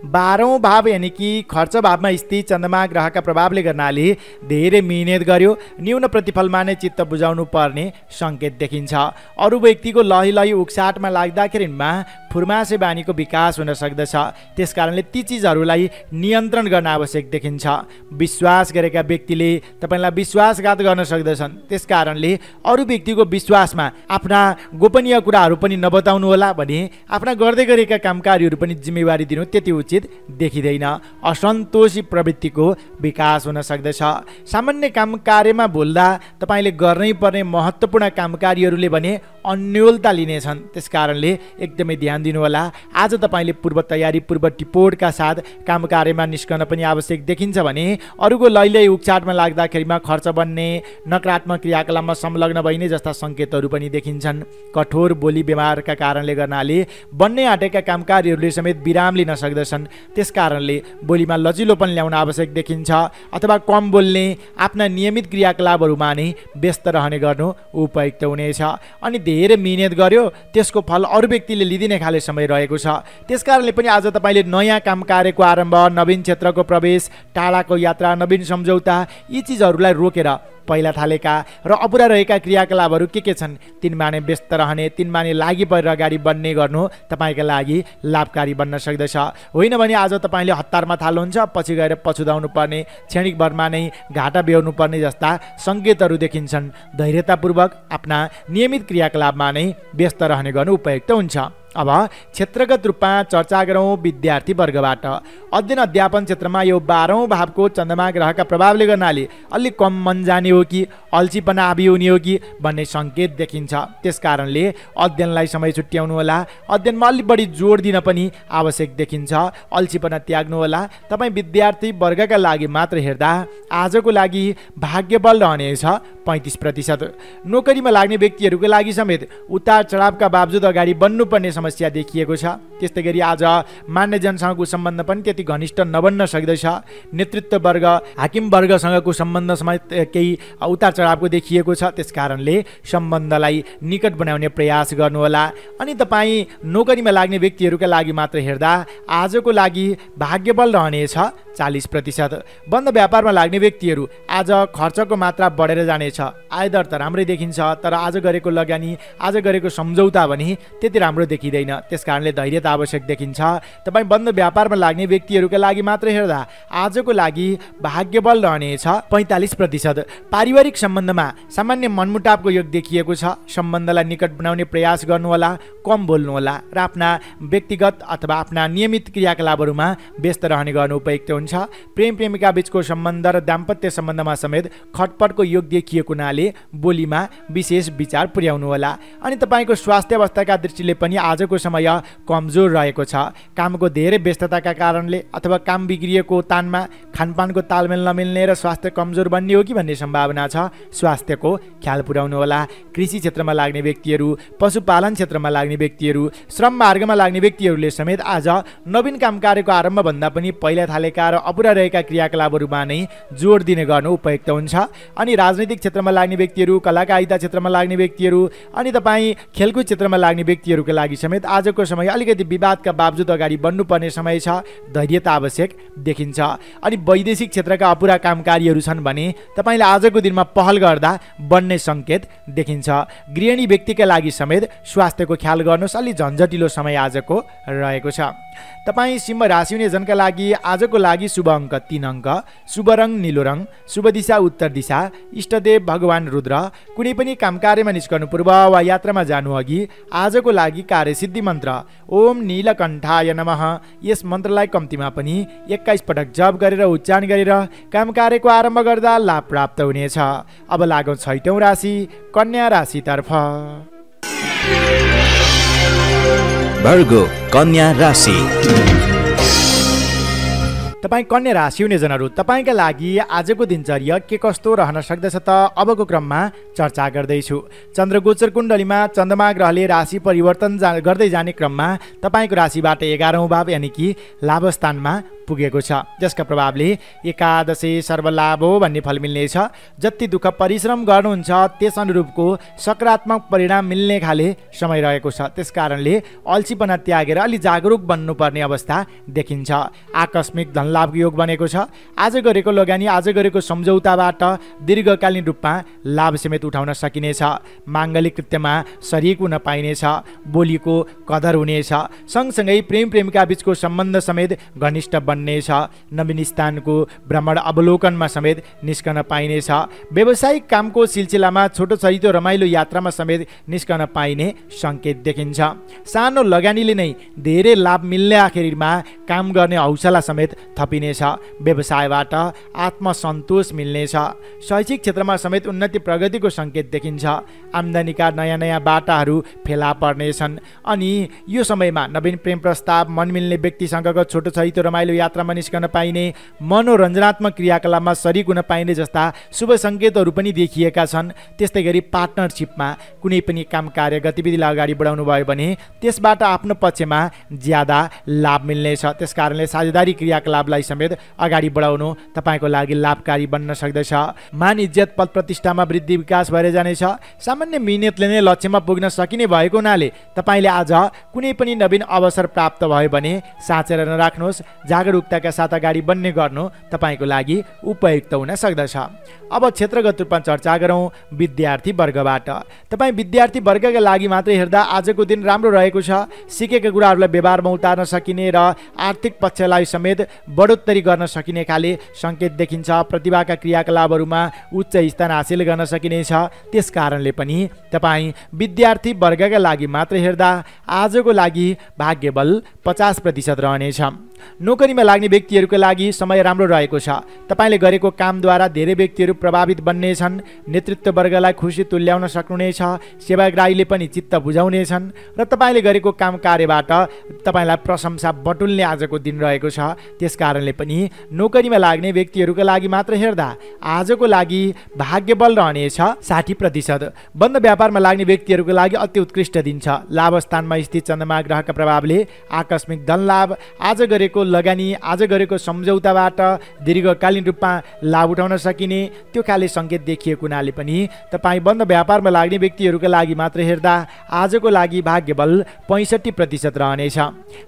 12औं भाव यानि कि खर्च भावमा स्थित चन्द्रमा ग्रहका प्रभावले गर्नाले धेरै मिहिनेत गर्यो, न्यून प्रतिफलमा नै चित्त बुझाउनु पर्ने सङ्केत देखिन्छ। अरू व्यक्तिको लही लही उक्साटमा लाग्दाखेरिमा फुर्मासे बानीको विकास हुन सक्दछ। त्यस कारणले ती चिजहरूलाई नियन्त्रण गर्न आवश्यक देखिन्छ। विश्वास गरेका व्यक्तिले तपाईँलाई विश्वासघात गर्न सक्दछन्। त्यस कारणले अरू व्यक्तिको विश्वासमा आफ्ना गोपनीय कुराहरू पनि नबताउनु होला भने आफ्ना गर्दै गरेका कामकारीहरू पनि जिम्मेवारी दिनु त्यति उचित देखिँदैन। असन्तोषी प्रवृत्तिको विकास हुन सक्दछ। सामान्य काम कार्यमा बोल्दा तपाईँले गर्नै पर्ने महत्त्वपूर्ण कामकारीहरूले भने अन्योलता लिनेछन्। त्यस कारणले एकदमै ध्यान दिनुहोला। आज तपाईँले पूर्व तयारी पूर्व टिपोटका साथ काम कार्यमा निस्कन पनि आवश्यक देखिन्छ भने अरूको लैलै उक्साटमा लाग्दाखेरिमा खर्च बन्ने, नकारात्मक क्रियाकलापमा संलग्न भइने जस्ता सङ्केतहरू पनि देखिन्छन्। कठोर बोली व्यवहारका कारणले गर्नाले बन्ने आँटेका कामकारीहरूले समेत विराम लिन सक्दछन्। त्यस कारणले बोलीमा लचिलोपन ल्याउन आवश्यक देखिन्छ अथवा कम बोल्ने, आफ्ना नियमित क्रियाकलापहरूमा नै व्यस्त रहने गर्नु उपयुक्त हुनेछ। अनि धेरै मिहिनेत गर्यो त्यसको फल अरू व्यक्तिले लिदिने खाले समय रहेको छ। त्यसकारणले पनि आज तपाईँले नयाँ काम कार्यको आरम्भ, नवीन क्षेत्रको प्रवेश, टाढाको यात्रा, नवीन सम्झौता यी चिजहरूलाई रोकेर पहिला थालेका र अपुरा रहेका क्रियाकलापहरू के छन् तिनमा नै व्यस्त रहने, तिनमा नै लागि परेर अगाडि बढ्ने गर्नु तपाईँका लागि लाभकारी बन्न सक्दछ। होइन भने आज तपाईँले हतारमा थाल्नुहुन्छ, पछि गएर पछुताउनु पर्ने, क्षणिक भरमा नै घाटा बेहोर्नु पर्ने जस्ता सङ्केतहरू देखिन्छन्। धैर्यतापूर्वक आफ्ना नियमित क्रियाकलापमा नै व्यस्त रहने गर्नु उपयुक्त हुन्छ। अब क्षेत्रगत रूपमा चर्चा गरौँ विद्यार्थी वर्गबाट। अध्ययन अध्यापन क्षेत्रमा यो 12औं भावको चन्द्रमा ग्रहका प्रभावले गर्नाले अलिक कम मन जाने हो कि अल्छीपना हाबी हुने हो कि भन्ने सङ्केत देखिन्छ। त्यसकारणले अध्ययनलाई समय छुट्याउनु होला। अध्ययनमा अलिक बढी जोड दिन पनि आवश्यक देखिन्छ। अल्छीपना त्याग्नु होला। तपाईँ विद्यार्थी वर्गका लागि मात्र हेर्दा आजको लागि भाग्यबल रहनेछ 35%। नोकरीमा लाग्ने व्यक्तिहरूको लागि समेत उतार चढावका बावजुद अगाडि बढ्नुपर्ने समस्या देखिएको छ। त्यस्तै गरी आज मान्यजनसँगको सम्बन्ध पनि त्यति घनिष्ठ नबन्न सक्दैछ। नेतृत्व वर्ग हाकिम वर्गसँगको सम्बन्ध समेत केही उतार चढावको देखिएको छ। त्यसकारणले सम्बन्धलाई निकट बनाउने प्रयास गर्नुहोला। अनि तपाईँ नोकरीमा लाग्ने व्यक्तिहरूका लागि मात्र हेर्दा आजको लागि भाग्यबल रहनेछ 40%। बन्द व्यापारमा लाग्ने व्यक्तिहरू आज खर्चको मात्रा बढेर जानेछ। आयदर त राम्रै देखिन्छ, तर आज गरेको लगानी, आज गरेको सम्झौता पनि त्यति राम्रो देखिँदैन। त्यसकारणले धैर्यता आवश्यक देखिन्छ। तपाईँ बन्द व्यापारमा लाग्ने व्यक्तिहरूका लागि मात्र हेर्दा आजको लागि भाग्यबल रहनेछ 45%। पारिवारिक सम्बन्धमा सामान्य मनमुटावको योग देखिएको छ। सम्बन्धलाई निकट बनाउने प्रयास गर्नुहोला। कम बोल्नुहोला र आफ्ना व्यक्तिगत अथवा आफ्ना नियमित क्रियाकलापहरूमा व्यस्त रहने गर्नु उपयुक्त हुन्छ। प्रेम प्रेमिका बीचको सम्बन्ध र दाम्पत्य सम्बन्धमा समेत खटपटको योग देखिएको हुनाले बोलीमा विशेष विचार पुर्याउनु होला। अनि तपाईँको स्वास्थ्य अवस्थाका दृष्टिले पनि आजको समय कमजोर रहेको छ। कामको धेरै व्यस्तताका कारणले अथवा काम बिग्रिएको तानमा खानपानको तालमेल नमिल्ने र स्वास्थ्य कमजोर बन्ने हो कि भन्ने सम्भावना छ। स्वास्थ्यको ख्याल पुर्याउनु होला। कृषि क्षेत्रमा लाग्ने व्यक्तिहरू, पशुपालन क्षेत्रमा लाग्ने व्यक्तिहरू, श्रम मार्गमा लाग्ने व्यक्तिहरूले समेत आज नवीन काम कार्यको आरम्भभन्दा पनि पहिला थालेका र अपुरा रहेका क्रियाकलापहरूमा नै जोड दिने गर्नु उपयुक्त हुन्छ। अनि राजनैतिक क्षेत्रमा लाग्ने व्यक्तिहरू, कलाकारिता क्षेत्रमा लाग्ने व्यक्तिहरू अनि तपाईँ खेलकुद क्षेत्रमा लाग्ने व्यक्तिहरूका लागि समेत आजको समय अलिकति विवादका बावजुद अगाडि बढ्नुपर्ने समय छ। धैर्यता आवश्यक देखिन्छ। अनि वैदेशिक क्षेत्रका अपुरा कामकारीहरू छन् भने तपाईँले आजको दिनमा पहल गर्दा बन्ने सङ्केत देखिन्छ। गृहिणी व्यक्तिका लागि समेत स्वास्थ्यको ख्याल गर्नुहोस्। अलि झन्झटिलो समय आजको रहेको छ। तपाईँ सिंह राशि हुने जनका लागि आजको लागि शुभ अङ्क 3 अङ्क, शुभ रङ नीलो रङ, शुभ दिशा उत्तर दिशा, इष्टदेव भगवान रुद्र। कुनै पनि काम कार्यमा निस्कनु पूर्व वा यात्रामा जानु अघि आजको लागि कार्यसिद्धि मन्त्र ओम नीलकण्ठाय नमः, यस मन्त्रलाई कम्तीमा पनि 21 पटक जप गरेर उच्चारण गरेर काम कार्यको आरम्भ गर्दा लाभ प्राप्त हुनेछ। अब लागौँ 6औं राशि कन्या राशितर्फ। वर्गो कन्या राशि। तपाईँ कन्या राशि हुने जनहरू, तपाईँका लागि आजको दिनचर्या के कस्तो रहन सक्दछ त अबको क्रममा चर्चा गर्दैछु। चन्द्रगोचर कुण्डलीमा चन्द्रमा ग्रहले राशि परिवर्तन गर्दै जाने क्रममा तपाईँको राशिबाट 11औं भाव यानि कि लाभस्थानमा पुगेको छ। जसका प्रभावले एकादशी सर्वलाभ हो भन्ने फल मिल्नेछ। जति दुःख परिश्रम गर्नुहुन्छ त्यस अनुरूपको सकारात्मक परिणाम मिल्ने खाले समय रहेको छ। त्यसकारणले अल्छीपना त्यागेर अलि जागरुक बन्नुपर्ने अवस्था देखिन्छ। आकस्मिक धनलाभको योग बनेको छ। आज गरेको लगानी, आज गरेको सम्झौताबाट दीर्घकालीन रूपमा लाभ समेत उठाउन सकिनेछ। माङ्गलिक कृत्यमा शरीक हुन पाइनेछ। बोलीको कदर हुनेछ। सँगसँगै प्रेम प्रेमिका बीचको सम्बन्ध समेत घनिष्ठ बन्नेछ। नवीन स्थानको भ्रमण अवलोकनमा समेत निस्कन पाइनेछ। व्यावसायिक कामको सिलसिलामा छोटो छरितो रमाइलो यात्रामा समेत निस्कन पाइने सङ्केत देखिन्छ। सानो लगानीले नै धेरै लाभ मिल्ने आखिरमा काम गर्ने हौसला समेत थपिनेछ। व्यवसायबाट आत्मसन्तोष मिल्नेछ। शैक्षिक क्षेत्रमा समेत उन्नति प्रगतिको सङ्केत देखिन्छ। आम्दानीका नयाँ नयाँ बाटाहरू फेला पर्नेछन्। अनि यो समयमा नवीन प्रेम प्रस्ताव, मन मिल्ने व्यक्तिसँगको छोटो छरितो रमाइलो यात्रामा निस्कन पाइने, मनोरञ्जनात्मक क्रियाकलापमा शरीक हुन पाइने जस्ता शुभ सङ्केतहरू पनि देखिएका छन्। त्यस्तै गरी पार्टनरसिपमा कुनै पनि काम कार्य गतिविधिलाई अगाडि बढाउनु भयो भने त्यसबाट आफ्नो पक्षमा ज्यादा लाभ मिल्नेछ। त्यसकारणले साझेदारी क्रियाकलापलाई समेत अगाडि बढाउनु तपाईँको लागि लाभकारी बन्न सक्दछ। मान इज्जत पद प्रतिष्ठामा वृद्धि विकास भएर जानेछ। सामान्य मिहिनेतले नै लक्ष्यमा पुग्न सकिने भएको हुनाले तपाईँले आज कुनै पनि नवीन अवसर प्राप्त भयो भने साँचेर नराख्नुहोस्। जागरुक जागरुकताका साथ अगाडि बढ्ने गर्नु तपाईँको लागि उपयुक्त हुन सक्दछ। अब क्षेत्रगत रूपमा चर्चा गरौँ विद्यार्थी वर्गबाट। तपाईँ विद्यार्थी वर्गका लागि मात्रै हेर्दा आजको दिन राम्रो रहेको छ। सिकेका कुराहरूलाई व्यवहारमा उतार्न सकिने र आर्थिक पक्षलाई समेत बढोत्तरी गर्न सकिने खाले सङ्केत देखिन्छ। प्रतिभाका क्रियाकलापहरूमा उच्च स्थान हासिल गर्न सकिनेछ। त्यस कारणले पनि तपाईँ विद्यार्थी वर्गका लागि मात्रै हेर्दा आजको लागि भाग्यबल 50% रहनेछ। नोकरीमा लाग्ने व्यक्तिहरूका लागि समय राम्रो रहेको छ। तपाईँले गरेको कामद्वारा धेरै व्यक्तिहरू प्रभावित बन्नेछन्। नेतृत्व वर्गलाई खुसी तुल्याउन सक्नुहुनेछ। सेवाग्राहीले पनि चित्त बुझाउनेछन् र तपाईँले गरेको काम कार्यबाट तपाईँलाई प्रशंसा बटुल्ने आजको दिन रहेको छ। त्यस कारणले पनि नोकरीमा लाग्ने व्यक्तिहरूका लागि मात्र हेर्दा आजको लागि भाग्यबल रहनेछ 60%। बन्द व्यापारमा लाग्ने व्यक्तिहरूका लागि अति उत्कृष्ट दिन छ। लाभस्थानमा स्थित चन्द्रमा ग्रहका प्रभावले आकस्मिक धन लाभ, आज गरेको लगानी, आज गरेको सम्झौताबाट दीर्घकालीन रूपमा लाभ उठाउन सकिने त्यो खाले सङ्केत देखिएको हुनाले पनि तपाईँ बन्द व्यापारमा लाग्ने व्यक्तिहरूका लागि मात्र हेर्दा आजको लागि भाग्यबल 65% रहनेछ।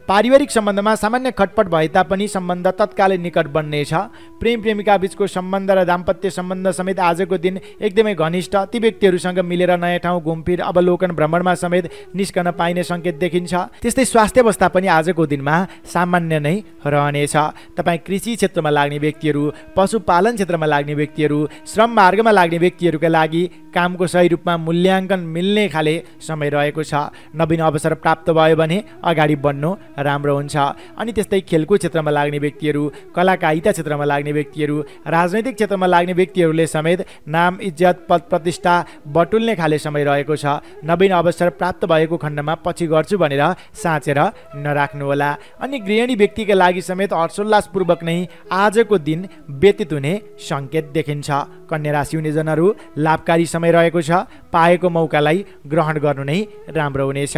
पारिवारिक सम्बन्धमा सामान्य खटपट भए तापनि सम्बन्ध तत्कालै निकट बन्नेछ। प्रेम प्रेमिका बीचको सम्बन्ध र दाम्पत्य सम्बन्ध समेत आजको दिन एकदमै घनिष्ठ। ती व्यक्तिहरूसँग मिलेर नयाँ ठाउँ घुमफिर अवलोकन भ्रमणमा समेत निस्कन पाइने सङ्केत देखिन्छ। त्यस्तै स्वास्थ्य अवस्था पनि आजको दिनमा सामान्य नै रहनेछ। तपाईँ कृषि क्षेत्रमा लाग्ने व्यक्तिहरू, पशुपालन क्षेत्रमा लाग्ने व्यक्तिहरू, श्रम मार्गमा लाग्ने व्यक्तिहरूका लागि कामको सही रूपमा मूल्याङ्कन मिल्ने खाले समय रहेको छ। नवीन अवसर प्राप्त भयो भने अगाडि बढ्नु राम्रो हुन्छ। अनि त्यस्तै खेलकुद क्षेत्रमा लाग्ने व्यक्तिहरू, कलाकारिता क्षेत्रमा लाग्ने व्यक्तिहरू, राजनैतिक क्षेत्रमा लाग्ने व्यक्तिहरूले समेत नाम इज्जत पद प्रतिष्ठा बटुल्ने खाले समय रहेको छ। नवीन अवसर प्राप्त भएको खण्डमा पछि गर्छु भनेर साँचेर नराख्नुहोला। अनि गृहिणी व्यक्तिका लागि समेत हर्षोल्लासपूर्वक नै आजको दिन व्यतीत हुने सङ्केत देखिन्छ। कन्या राशि हुने जनहरू लाभकारी समय रहेको छ। पाएको मौकालाई ग्रहण गर्नु नै राम्रो हुनेछ।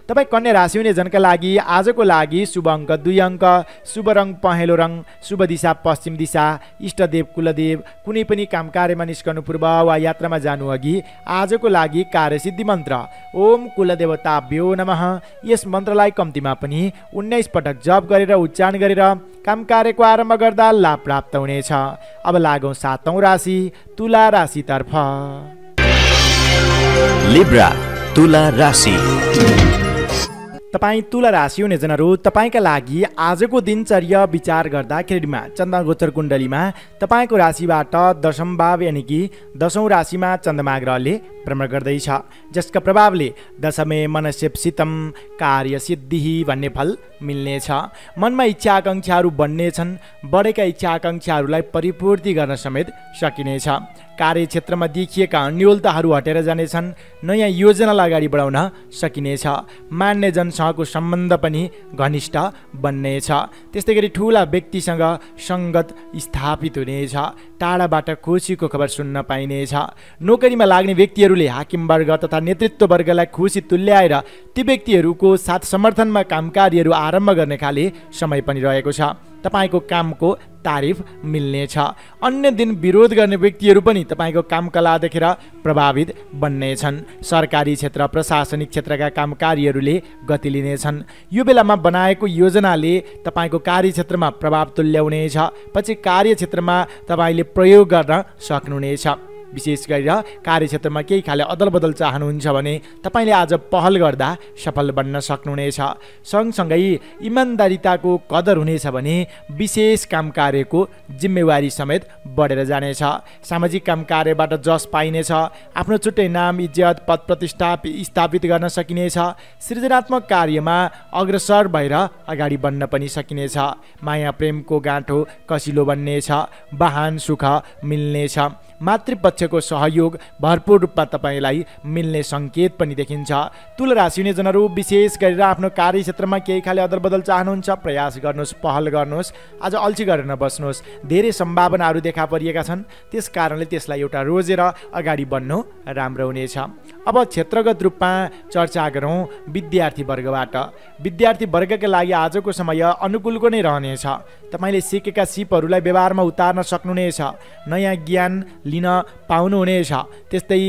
तपाईँ कन्या राशि हुने जनका लागि आजको लागि शुभ अङ्क 2 अङ्क, शुभ रङ पहेँलो रङ, शुभ दिशा पश्चिम दिशा, इष्टदेव कुलदेव, कुनै पनि काम कार्यमा निस्कनु पूर्व वा यात्रामा जानु अघि आजको लागि कार्यसिद्धि मन्त्र ओम कुलदेवताभ्यो नमः। यस मन्त्रलाई कम्तीमा पनि 19 पटक जप गरेर उच्चारण गरेर काम कार्यको आरम्भ गर्दा लाभ प्राप्त हुनेछ। अब लागौँ 7औं राशि तुला राशितर्फ। लिब्रा तुला राशि। तपाईँ तुला राशि हुने जनहरू तपाईँका लागि आजको दिनचर्या विचार गर्दाखेरिमा चन्द्रमा गोचर कुण्डलीमा तपाईँको राशिबाट 10औं भाव यानि कि 10औं राशिमा चन्द्रमा ग्रहले भ्रमण गर्दैछ, जसका प्रभावले दशमे मनस्यप्सितम कार्य सिद्धि भन्ने फल मिल्नेछ। मनमा इच्छा आकाङ्क्षाहरू बढ्नेछन्। बढेका इच्छा आकाङ्क्षाहरूलाई परिपूर्ति गर्न समेत सकिनेछ। कार्यक्षेत्रमा देखिएका अन्योलताहरू हटेर जानेछन्। नयाँ योजनालाई अगाडि बढाउन सकिनेछ। मान्ने जनसँगको सम्बन्ध पनि घनिष्ठ बन्नेछ। त्यस्तै गरी ठुला व्यक्तिसँग सङ्गत स्थापित हुनेछ। टाढाबाट खुसीको खबर सुन्न पाइनेछ। नोकरीमा लाग्ने व्यक्तिहरूले हाकिम वर्ग तथा नेतृत्व वर्गलाई खुसी तुल्याएर ती व्यक्तिहरूको साथ समर्थनमा काम कार्यहरू आरम्भ गर्ने खाले समय पनि रहेको छ। तपाईँको कामको तारिफ मिल्नेछ। अन्य दिन विरोध गर्ने व्यक्तिहरू पनि तपाईँको काम कला देखेर प्रभावित बन्नेछन्। सरकारी क्षेत्र प्रशासनिक क्षेत्रका काम कार्यहरूले गति लिनेछन्। यो बेलामा बनाएको योजनाले तपाईँको कार्यक्षेत्रमा प्रभाव तुल्याउनेछ। पछि कार्यक्षेत्रमा तपाईँले प्रयोग गर्न सक्नुहुनेछ। विशेष गरेर कार्यक्षेत्रमा केही खाले अदलबदल चाहनुहुन्छ भने तपाईँले आज पहल गर्दा सफल बन्न सक्नुहुनेछ। सँगसँगै इमान्दारिताको कदर हुनेछ भने विशेष काम कार्यको जिम्मेवारी समेत बढेर जानेछ। सामाजिक काम कार्यबाट जस पाइनेछ। आफ्नो छुट्टै नाम इज्जत पद प्रतिष्ठा स्थापित गर्न सकिनेछ। सृजनात्मक कार्यमा अग्रसर भएर अगाडि बढ्न पनि सकिनेछ। माया प्रेमको गाँठो कसिलो बन्नेछ। वाहन सुख मिल्नेछ। मातृपक्षको सहयोग भरपूर रूपमा तपाईँलाई मिल्ने सङ्केत पनि देखिन्छ। तुला राशि हुने जनहरू विशेष गरेर आफ्नो कार्यक्षेत्रमा केही खाले अदलबदल चाहनुहुन्छ, प्रयास गर्नुहोस्, पहल गर्नुहोस्। आज अल्छी गरेर नबस्नुहोस्। धेरै सम्भावनाहरू देखा परिएका छन्। त्यस कारणले त्यसलाई एउटा रोजेर अगाडि बढ्नु राम्रो हुनेछ। अब क्षेत्रगत रूपमा चर्चा गरौँ विद्यार्थी वर्गबाट। विद्यार्थी वर्गका लागि आजको समय अनुकूलको नै रहनेछ। तपाईँले सिकेका सिपहरूलाई व्यवहारमा उतार्न सक्नुहुनेछ। नयाँ ज्ञान लिन पाउनुहुनेछ। त्यस्तै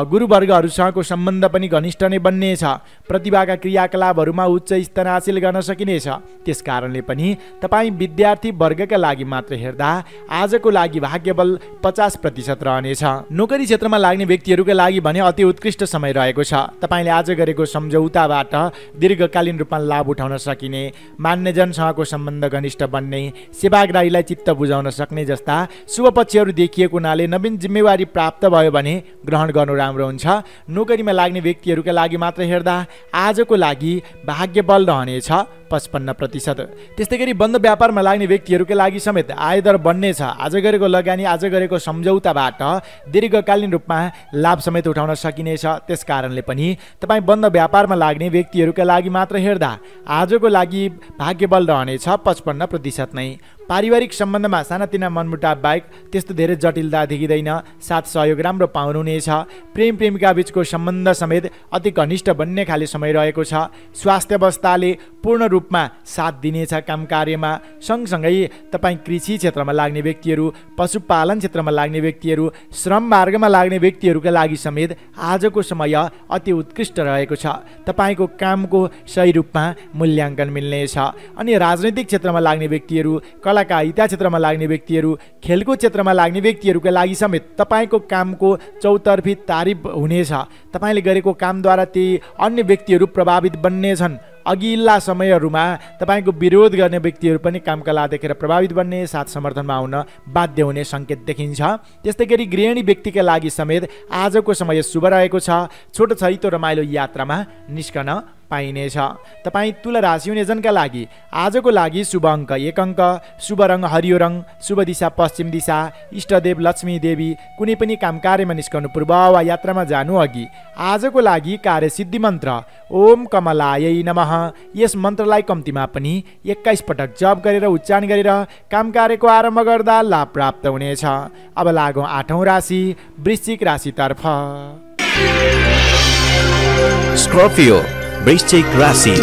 गुरुवर्गहरूसँगको सम्बन्ध पनि घनिष्ठ नै बन्नेछ। प्रतिभाका क्रियाकलापहरूमा उच्च स्थान हासिल गर्न सकिनेछ। त्यस कारणले पनि तपाईँ विद्यार्थी वर्गका लागि मात्र हेर्दा आजको लागि भाग्यबल 50% रहनेछ। नोकरी क्षेत्रमा लाग्ने व्यक्तिहरूका लागि भने अति उत्कृष्ट समय रहेको छ। तपाईँले आज गरेको सम्झौताबाट दीर्घकालीन रूपमा लाभ उठाउन सकिने, मान्यजनसँगको सम्बन्ध घनिष्ठ बन्ने, सेवाग्राहीलाई चित्त बुझाउन सक्ने जस्ता शुभ पक्षहरू देखिएको हुनाले नवीन जिम्मेवारी प्राप्त भयो भने ग्रहण गर्नु राम्रो हुन्छ। नोकरीमा लाग्ने व्यक्तिहरूका लागि मात्र हेर्दा आजको लागि भाग्य बल रहनेछ 55%। त्यस्तै गरी बन्द व्यापारमा लाग्ने व्यक्तिहरूका लागि समेत आयदर बन्नेछ। आज गरेको लगानी, आज गरेको सम्झौताबाट दीर्घकालीन रूपमा लाभ समेत उठाउन सकिनेछ। त्यस कारणले पनि तपाईँ बन्द व्यापारमा लाग्ने व्यक्तिहरूका लागि मात्र हेर्दा आजको लागि भाग्य बल रहनेछ 55% नै। पारिवारिक सम्बन्धमा सानातिना मनमुटाव बाहेक त्यस्तो धेरै जटिलता देखिँदैन। साथ सहयोग राम्रो पाउनुहुनेछ। प्रेम प्रेमिका बीचको सम्बन्ध समेत अति घनिष्ठ बन्ने खाले समय रहेको छ। स्वास्थ्य अवस्थाले पूर्ण रूपमा साथ दिनेछ काम कार्यमा। सँगसँगै तपाईँ कृषि क्षेत्रमा लाग्ने व्यक्तिहरू, पशुपालन क्षेत्रमा लाग्ने व्यक्तिहरू, श्रम मार्गमा लाग्ने व्यक्तिहरूका लागि समेत आजको समय अति उत्कृष्ट रहेको छ। तपाईँको कामको सही रूपमा मूल्याङ्कन मिल्नेछ। अनि राजनैतिक क्षेत्रमा लाग्ने व्यक्तिहरू, कलाकारिता क्षेत्रमा लाग्ने व्यक्तिहरू, खेलकुद क्षेत्रमा लाग्ने व्यक्तिहरूका लागि समेत तपाईँको कामको चौतर्फी तारिफ हुनेछ। तपाईँले गरेको कामद्वारा ती अन्य व्यक्तिहरू प्रभावित बन्नेछन्। अघिल्ला समयहरूमा तपाईँको विरोध गर्ने व्यक्तिहरू पनि कामकला देखेर प्रभावित बन्ने, साथ समर्थनमा आउन बाध्य हुने सङ्केत देखिन्छ। त्यस्तै गरी गृहिणी व्यक्तिका लागि समेत आजको समय शुभ रहेको छ। छोटो छरितो रमाइलो यात्रामा निस्कन पाइनेछ। तपाईँ तुला राशि हुने जनका लागि आजको लागि शुभ अङ्क 1 अङ्क, शुभ रङ हरियो रङ, शुभ दिशा पश्चिम दिशा, इष्टदेव लक्ष्मी देवी। कुनै पनि काम कार्यमा निस्कनु पूर्व वा यात्रामा जानु अघि आजको लागि कार्यसिद्धि मन्त्र ओम कमलायै नमः, यस मन्त्रलाई कम्तीमा पनि 21 पटक जप गरेर उच्चारण गरेर काम कार्यको आरम्भ गर्दा लाभ प्राप्त हुनेछ। अब लागौँ 8औं राशि वृश्चिक राशितर्फ। स्कर्पियो वृश्चिक राशि।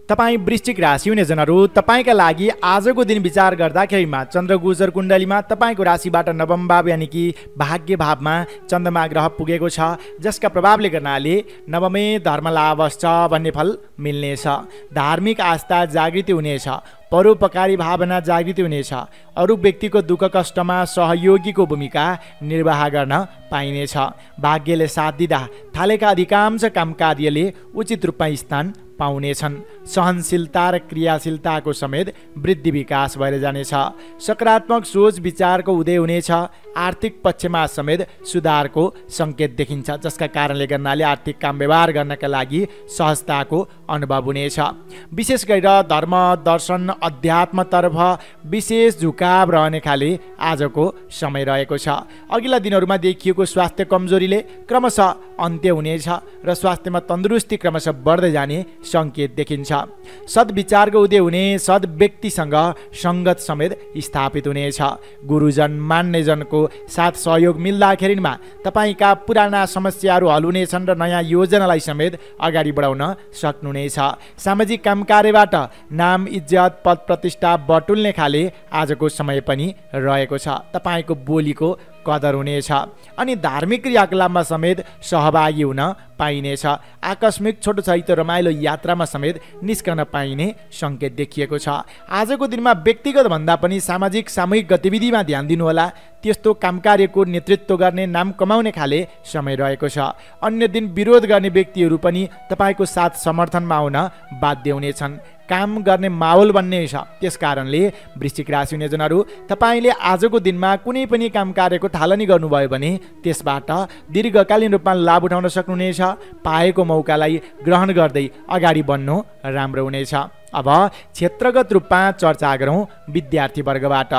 तपाईँ वृश्चिक राशि हुने जनहरू, तपाईँका लागि आजको दिन विचार गर्दाखेरिमा चन्द्र गोचर कुण्डलीमा तपाईँको राशिबाट नवम भाव यानि कि भाग्य भावमा चन्द्रमा ग्रह पुगेको छ, जसका प्रभावले गर्नाले नवमे धर्म लाभश्च भन्ने फल मिल्नेछ। धार्मिक आस्था जागृति हुनेछ। परोपकारी भावना जागृति हुनेछ। अरू व्यक्तिको दुःख कष्टमा सहयोगीको भूमिका निर्वाह गर्न पाइनेछ। भाग्यले साथ दिँदा थालेका अधिकांश काम कार्यले उचित रूपमा स्थान पाउनेछन्। सहनशीलता र क्रियाशीलताको समेत वृद्धि विकास भएर जानेछ। सकारात्मक सोच विचारको उदय हुनेछ। आर्थिक पक्षमा समेत सुधारको सङ्केत देखिन्छ, जसका कारणले गर्नाले आर्थिक काम व्यवहार गर्नका लागि सहजताको अनुभव हुनेछ। विशेष गरेर धर्म दर्शन अध्यात्मतर्फ विशेष झुकाव रहने खाले आजको समय रहेको छ। अघिल्ला दिनहरूमा देखिएको स्वास्थ्य कमजोरीले क्रमशः अन्त्य हुनेछ र स्वास्थ्यमा तन्दुरुस्ती क्रमशः बढ्दै जाने सङ्केत देखिन्छ। सद्विचारको उदय हुने, सद् व्यक्तिसँग सङ्गत समेत स्थापित हुनेछ। गुरुजन मान्यजनको साथ सहयोग मिल्दाखेरिमा तपाईँका पुराना समस्याहरू हल हुनेछन् र नयाँ योजनालाई समेत अगाडि बढाउन सक्नुहुनेछ। सामाजिक काम कार्यबाट नाम इज्जत पद प्रतिष्ठा बटुल्ने खाले आजको समय पनि रहेको छ। तपाईँको बोलीको कदर हुनेछ। अनि धार्मिक क्रियाकलापमा समेत सहभागी हुन पाइनेछ। आकस्मिक छोटो छरितो रमाइलो यात्रामा समेत निस्कन पाइने सङ्केत देखिएको छ। आजको दिनमा व्यक्तिगत भन्दा पनि सामाजिक सामूहिक गतिविधिमा ध्यान दिनुहोला। त्यस्तो काम कार्यको नेतृत्व गर्ने, नाम कमाउने खाले समय रहेको छ। अन्य दिन विरोध गर्ने व्यक्तिहरू पनि तपाईँको साथ समर्थनमा आउन बाध्य हुनेछन्। काम गर्ने माहौल बन्नेछ। त्यस कारणले वृश्चिक राशि हुने जनहरू, तपाईँले आजको दिनमा कुनै पनि काम कार्यको थालनी गर्नुभयो भने त्यसबाट दीर्घकालीन रूपमा लाभ उठाउन सक्नुहुनेछ। पाएको मौकालाई ग्रहण गर्दै अगाडि बढ्नु राम्रो हुनेछ। अब क्षेत्रगत रूपमा चर्चा गरौँ विद्यार्थी वर्गबाट।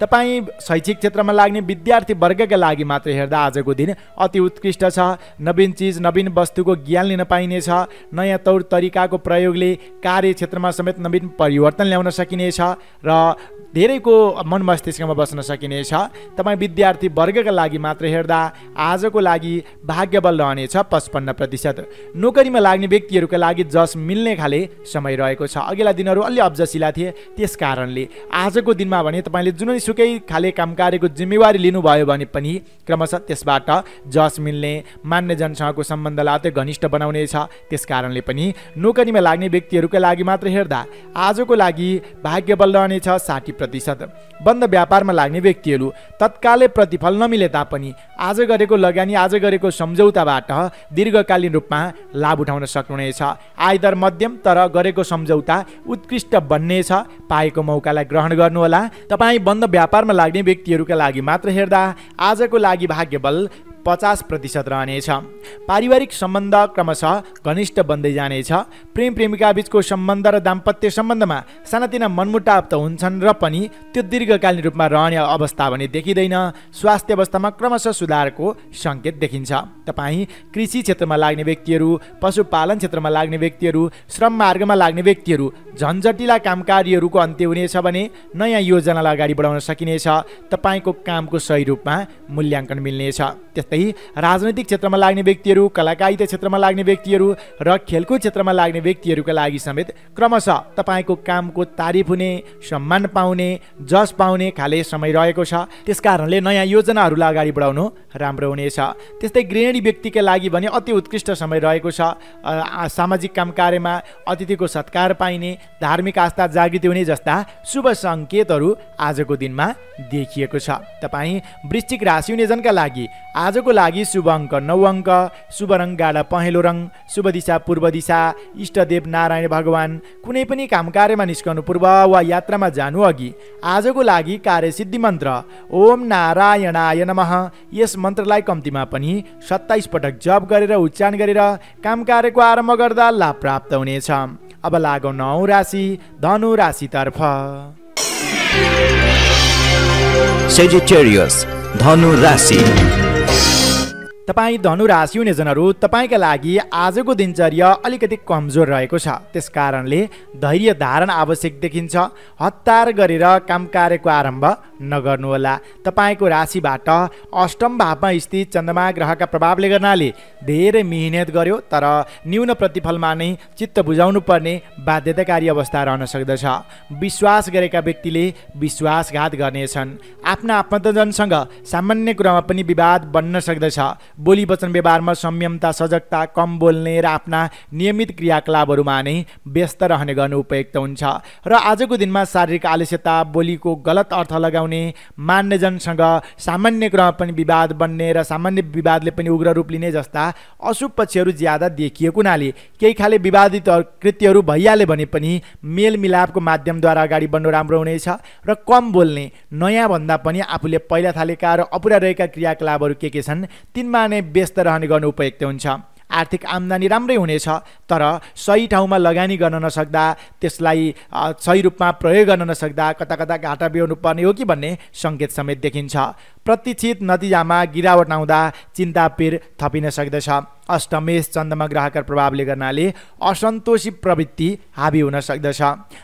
तपाईँ शैक्षिक क्षेत्रमा लाग्ने विद्यार्थी वर्गका लागि मात्र हेर्दा आजको दिन अति उत्कृष्ट छ। नवीन चिज नवीन वस्तुको ज्ञान लिन पाइनेछ। नयाँ तौर तरिकाको प्रयोगले कार्य क्षेत्रमा समेत नवीन परिवर्तन ल्याउन सकिनेछ र धेरैको मन मस्तिष्कमा बस्न सकिनेछ। तपाईँ विद्यार्थी वर्गका लागि मात्र हेर्दा आजको लागि भाग्यबल रहनेछ 55%। नोकरीमा लाग्ने व्यक्तिहरूका लागि जस मिल्ने खाले समय रहेको छ। अघिल्ला दिनहरू अलि अब्जसिला थिए, त्यस कारणले आजको दिनमा भने तपाईँले जुनैसुकै खाले कामकार्यको जिम्मेवारी लिनुभयो भने पनि क्रमशः त्यसबाट जस मिल्ने, मान्यजनसँगको सम्बन्धलाई अति घनिष्ठ बनाउनेछ। त्यस कारणले पनि नोकरीमा लाग्ने व्यक्तिहरूका लागि मात्र हेर्दा आजको लागि भाग्यबल रहनेछ 60%। बन्द व्यापारमा लाग्ने व्यक्तिहरू तत्कालै प्रतिफल नमिले तापनि आज गरेको लगानी, आज गरेको सम्झौताबाट दीर्घकालीन रूपमा लाभ उठाउन सक्नुहुनेछ। आयदर मध्यम तर गरेको सम्झौता उत्कृष्ट बन्नेछ। पाएको मौकालाई ग्रहण गर्नुहोला। तपाईँ बन्द व्यापारमा लाग्ने व्यक्तिहरूका लागि मात्र हेर्दा आजको लागि भाग्यबल 50% रहनेछ। पारिवारिक सम्बन्ध क्रमशः घनिष्ठ बन्दै जानेछ। प्रेम प्रेमिका बीचको सम्बन्ध र दाम्पत्य सम्बन्धमा सानातिना मनमुटाव त हुन्छन् र पनि त्यो दीर्घकालीन रूपमा रहने अवस्था भने देखिँदैन। स्वास्थ्य अवस्थामा क्रमशः सुधारको सङ्केत देखिन्छ। तपाईँ कृषि क्षेत्रमा लाग्ने व्यक्तिहरू, पशुपालन क्षेत्रमा लाग्ने व्यक्तिहरू, श्रम मार्गमा लाग्ने व्यक्तिहरू झन्झटिला कामकार्यहरूको अन्त्य हुनेछ भने नयाँ योजनालाई अगाडि बढाउन सकिनेछ। तपाईँको कामको सही रूपमा मूल्याङ्कन मिल्नेछ। त्यस्तै राजनैतिक क्षेत्रमा लाग्ने व्यक्तिहरू, कलाकारिता क्षेत्रमा लाग्ने व्यक्तिहरू र खेलकुद क्षेत्रमा लाग्ने व्यक्तिहरूका लागि समेत क्रमशः तपाईँको कामको तारिफ हुने, सम्मान पाउने, जस पाउने खाले समय रहेको छ। त्यस कारणले नयाँ योजनाहरूलाई अगाडि बढाउनु राम्रो हुनेछ। त्यस्तै गृहिणी व्यक्तिका लागि भने अति उत्कृष्ट समय रहेको छ। सामाजिक काम कार्यमा अतिथिको सत्कार पाइने, धार्मिक आस्था जागृति हुने जस्ता शुभ सङ्केतहरू आजको दिनमा देखिएको छ। तपाईँ वृश्चिक राशि हुनेजनका लागि आजको लागि शुभ अङ्क 9 अङ्क, शुभ रङ गाढा पहेँलो रङ, शुभ दिशा पूर्व दिशा, इष्टदेव नारायण भगवान। कुनै पनि काम कार्यमा निस्कनु पूर्व वा यात्रामा जानु अघि आजको लागि कार्यसिद्धि मन्त्र ओम नारायणाय नमः, यस मन्त्रलाई कम्तीमा पनि 27 पटक जप गरेर उच्चारण गरेर काम कार्यको आरम्भ गर्दा लाभ प्राप्त हुनेछ। अब लागौँ 9 राशि धनु राशितर्फ। Sagittarius, धनु राशि। तपाईँ धनु राशि हुनेजनहरू, तपाईँका लागि आजको दिनचर्या अलिकति कमजोर रहेको छ। त्यस कारणले धैर्य धारण आवश्यक देखिन्छ। हतार गरेर काम कार्यको आरम्भ नगर्नुहोला। तपाईँको राशिबाट अष्टम भावमा स्थित चन्द्रमा ग्रहका प्रभावले गर्नाले धेरै मिहिनेत गर्यो तर न्यून प्रतिफलमा नै चित्त बुझाउनु पर्ने बाध्यताकारी अवस्था रहन सक्दछ। विश्वास गरेका व्यक्तिले विश्वासघात गर्नेछन्। आफ्ना आफन्तजनसँग सामान्य कुरामा पनि विवाद बन्न सक्दछ। बोली वचन व्यवहारमा संयमता, सजगता, कम बोल्ने र आफ्ना नियमित क्रियाकलापहरूमा नै व्यस्त रहने गर्नु उपयुक्त हुन्छ। र आजको दिनमा शारीरिक आलस्यता, बोलीको गलत अर्थ लगाउने, मान्यजनसँग सामान्य कुरामा पनि विवाद बन्ने र सामान्य विवादले पनि उग्र रूप लिने जस्ता अशुभ पक्षहरू ज्यादा देखिएको हुनाले केही खाले विवादित कृत्यहरू भइहाले भने पनि मेलमिलापको माध्यमद्वारा अगाडि बढ्नु राम्रो हुनेछ। र कम बोल्ने, नयाँ भन्दा पनि आफूले पहिला थालेका र अपुरा रहेका क्रियाकलापहरू के छन् तिनमा नै व्यस्त रहने गर्नु उपयुक्त हुन्छ। आर्थिक आम्दानी राम्रै हुनेछ तर सही ठाउँमा लगानी गर्न नसक्दा, त्यसलाई सही रूपमा प्रयोग गर्न नसक्दा कता कता घाटा बेहोर्नु पर्ने हो कि भन्ने सङ्केत समेत देखिन्छ। प्रतीक्षित नतिजामा गिरावट आउँदा चिन्तापीर थपिन सक्दछ। अष्टमेश चन्द्रमा ग्रहका प्रभावले गर्नाले असन्तोषी प्रवृत्ति हाबी हुन सक्दछ।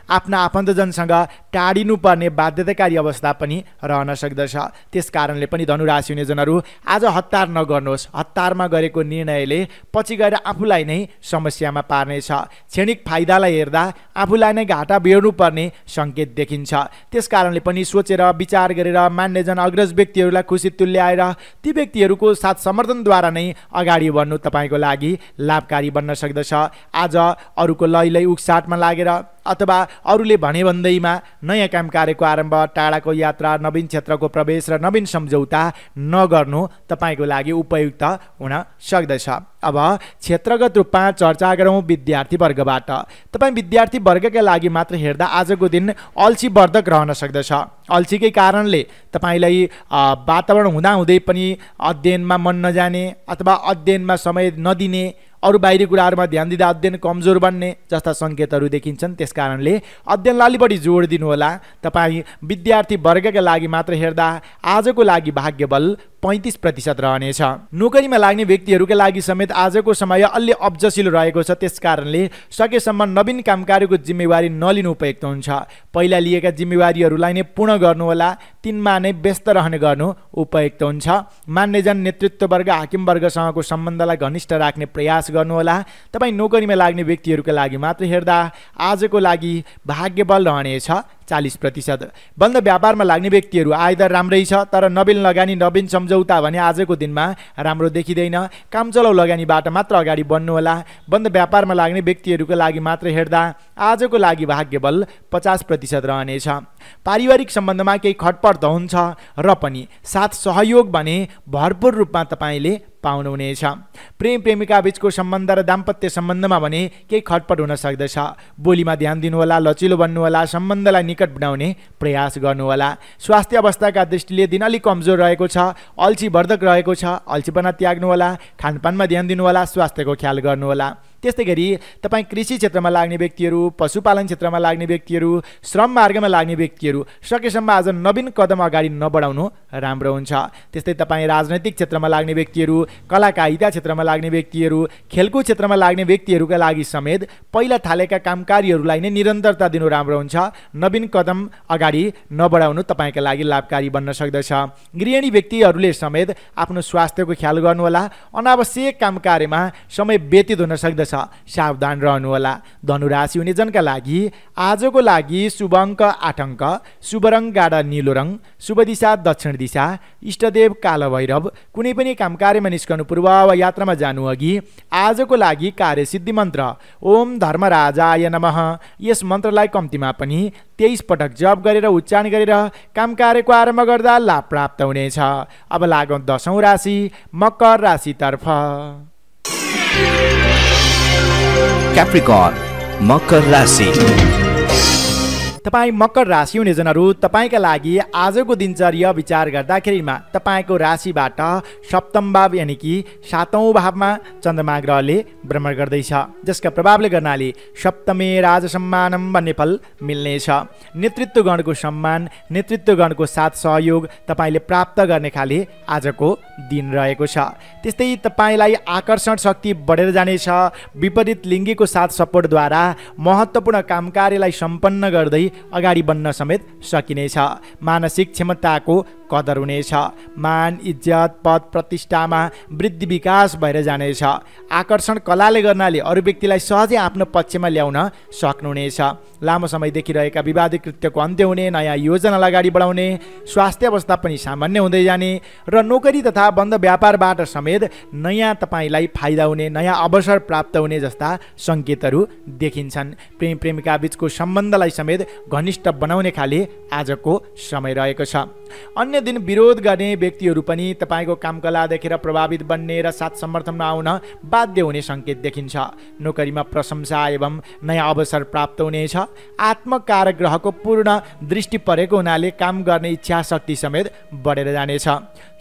आफ्ना आफन्तजनसँग टाढिनु पर्ने बाध्यताकारी अवस्था पनि रहन सक्दछ। त्यस कारणले पनि धनुराशि हुनेजनहरू आज हतार नगर्नुहोस्। हतारमा गरेको निर्णयले पछि गएर आफूलाई नै समस्यामा पार्नेछ। क्षणिक फाइदालाई हेर्दा आफूलाई नै घाटा बेहोर्नु पर्ने सङ्केत देखिन्छ। त्यस कारणले पनि सोचेर विचार गरेर मान्यजन अग्रज व्यक्तिहरूलाई खुसी तुल्याएर ती व्यक्तिहरूको साथ समर्थनद्वारा नै अगाडि बढ्नु तपाईँको लागि लाभकारी बन्न सक्दछ। आज अरूको लैलै उक्साटमा लागेर अथवा अरूले भने भन्दैमा नयाँ काम कार्यको आरम्भ, टाढाको यात्रा, नवीन क्षेत्रको प्रवेश र नवीन सम्झौता नगर्नु तपाईँको लागि उपयुक्त हुन सक्दछ। अब क्षेत्रगत रूपमा चर्चा गरौँ विद्यार्थी वर्गबाट। तपाईँ विद्यार्थी वर्गका लागि मात्र हेर्दा आजको दिन अल्छीवर्धक रहन सक्दछ। अल्छीकै कारणले तपाईँलाई वातावरण हुँदाहुँदै पनि अध्ययनमा मन नजाने अथवा अध्ययनमा समय नदिने, अरू बाहिरी कुराहरूमा ध्यान दिँदा अध्ययन कमजोर बन्ने जस्ता सङ्केतहरू देखिन्छन्। त्यस कारणले अध्ययनलाई अलि बढी जोड दिनुहोला। तपाईँ विद्यार्थी वर्गका लागि मात्र हेर्दा आजको लागि भाग्यबल 35% रहनेछ। नोकरीमा लाग्ने व्यक्तिहरूका लागि समेत आजको समय अलि अब्जसिलो रहेको छ। त्यसकारणले सकेसम्म नवीन कामकार्यको जिम्मेवारी नलिनु उपयुक्त हुन्छ। पहिला लिएका जिम्मेवारीहरूलाई नै पूर्ण गर्नुहोला, तिनमा नै व्यस्त रहने गर्नु उपयुक्त हुन्छ। मान्यजन नेतृत्ववर्ग हाकिमवर्गसँगको सम्बन्धलाई घनिष्ठ राख्ने प्रयास गर्नुहोला। तपाईँ नोकरीमा लाग्ने व्यक्तिहरूका लागि मात्र हेर्दा आजको लागि भाग्यबल रहनेछ 40%। बन्द व्यापारमा लाग्ने व्यक्तिहरू आयदर राम्रै छ, तर नवीन लगानी नवीन सम्झौता भने आजको दिनमा राम्रो देखिँदैन। काम चलाउ लगानीबाट मात्र अगाडि बढ्नुहोला। बन्द व्यापारमा लाग्ने व्यक्तिहरूका लागि मात्र हेर्दा आजको लागि भाग्यबल 50% रहनेछ। पारिवारिक सम्बन्धमा केही खटपट त हुन्छ र पनि साथ सहयोग भने भरपूर रूपमा तपाईँले पाउनुहुनेछ। प्रेम प्रेमिका बीचको सम्बन्ध र दाम्पत्य सम्बन्धमा भने केही खटपट हुन सक्दछ। बोलीमा ध्यान दिनुहोला, लचिलो बन्नुहोला, सम्बन्धलाई निकट बनाउने प्रयास गर्नुहोला। स्वास्थ्य अवस्थाका दृष्टिले दिन अलिक कमजोर रहेको छ, अल्छीवर्धक रहेको छ। अल्छीपना त्याग्नुहोला, खानपानमा ध्यान दिनुहोला, स्वास्थ्यको ख्याल गर्नुहोला। त्यस्तै गरी तपाईँ कृषि क्षेत्रमा लाग्ने व्यक्तिहरू, पशुपालन क्षेत्रमा लाग्ने व्यक्तिहरू, श्रम मार्गमा लाग्ने व्यक्तिहरू सकेसम्म आज नवीन कदम अगाडि नबढाउनु राम्रो हुन्छ। त्यस्तै तपाईँ राजनैतिक क्षेत्रमा लाग्ने व्यक्तिहरू, कलाकारिता क्षेत्रमा लाग्ने व्यक्तिहरू, खेलकुद क्षेत्रमा लाग्ने व्यक्तिहरूका लागि समेत पहिला थालेका कामकार्यहरूलाई नै निरन्तरता दिनु राम्रो हुन्छ। नवीन कदम अगाडि नबढाउनु तपाईँका लागि लाभकारी बन्न सक्दछ। गृहिणी व्यक्तिहरूले समेत आफ्नो स्वास्थ्यको ख्याल गर्नुहोला। अनावश्यक कामकार्यमा समय व्यतीत हुन सक्दछ, सावधान रहनुहोला। धनुराशि हुने जनका लागि आजको लागि शुभ अङ्क 8 अङ्क, शुभ रङ गाढा नीलो रङ, शुभ दिशा दक्षिण दिशा, इष्टदेव कालो भैरव। कुनै पनि कामकार्यमा निस्कनु पूर्व वा यात्रामा जानु अघि आजको लागि कार्यसिद्धि मन्त्र ओम धर्मराजाय नमः, यस मन्त्रलाई कम्तीमा पनि 23 पटक जप गरेर उच्चारण गरेर कामकार्यको आरम्भ गर्दा लाभ प्राप्त हुनेछ। अब लागौँ 10औं राशि मकर राशितर्फ। Capricorn, मकर राशि। तपाईँ मकर राशि हुने जनहरू, तपाईँका लागि आजको दिनचर्या विचार गर्दाखेरिमा तपाईँको राशिबाट सप्तम भाव यानि कि 7औं भावमा चन्द्रमा ग्रहले भ्रमण गर्दैछ, जसका प्रभावले गर्नाले सप्तमे राज सम्मानम भन्ने फल मिल्नेछ। नेतृत्वगणको सम्मान, नेतृत्वगणको साथ सहयोग तपाईँले प्राप्त गर्ने खाले आजको दिन रहेको छ। त्यस्तै तपाईँलाई आकर्षण शक्ति बढेर जानेछ। विपरीत लिङ्गीको साथ सपोर्टद्वारा महत्त्वपूर्ण कामकार्यलाई सम्पन्न गर्दै अगाडि बढ्न समेत सकिनेछ। मानसिक क्षमताको कदर हुनेछ। मान, इज्जत, पद प्रतिष्ठामा वृद्धि विकास भएर जानेछ। आकर्षण कलाले गर्नाले अरू व्यक्तिलाई सहजै आफ्नो पक्षमा ल्याउन सक्नुहुनेछ। लामो समयदेखि रहेका विवादित कृत्यको अन्त्य हुने, नयाँ योजनालाई अगाडि बढाउने, स्वास्थ्य अवस्था पनि सामान्य हुँदै जाने र नोकरी तथा बन्द व्यापारबाट समेत नयाँ तपाईँलाई फाइदा हुने, नयाँ अवसर प्राप्त हुने जस्ता सङ्केतहरू देखिन्छन्। प्रेम प्रेमिका बीचको सम्बन्धलाई समेत घनिष्ठ बनाउने खाले आजको समय रहेको छ। अन्य दिन विरोध गर्ने व्यक्तिहरू पनि तपाईँको कामकला देखेर प्रभावित बन्ने र साथ समर्थनमा आउन बाध्य हुने सङ्केत देखिन्छ। नोकरीमा प्रशंसा एवं नयाँ अवसर प्राप्त हुनेछ। आत्मकारक ग्रहको पूर्ण दृष्टि परेको हुनाले काम गर्ने इच्छा शक्ति समेत बढेर जानेछ।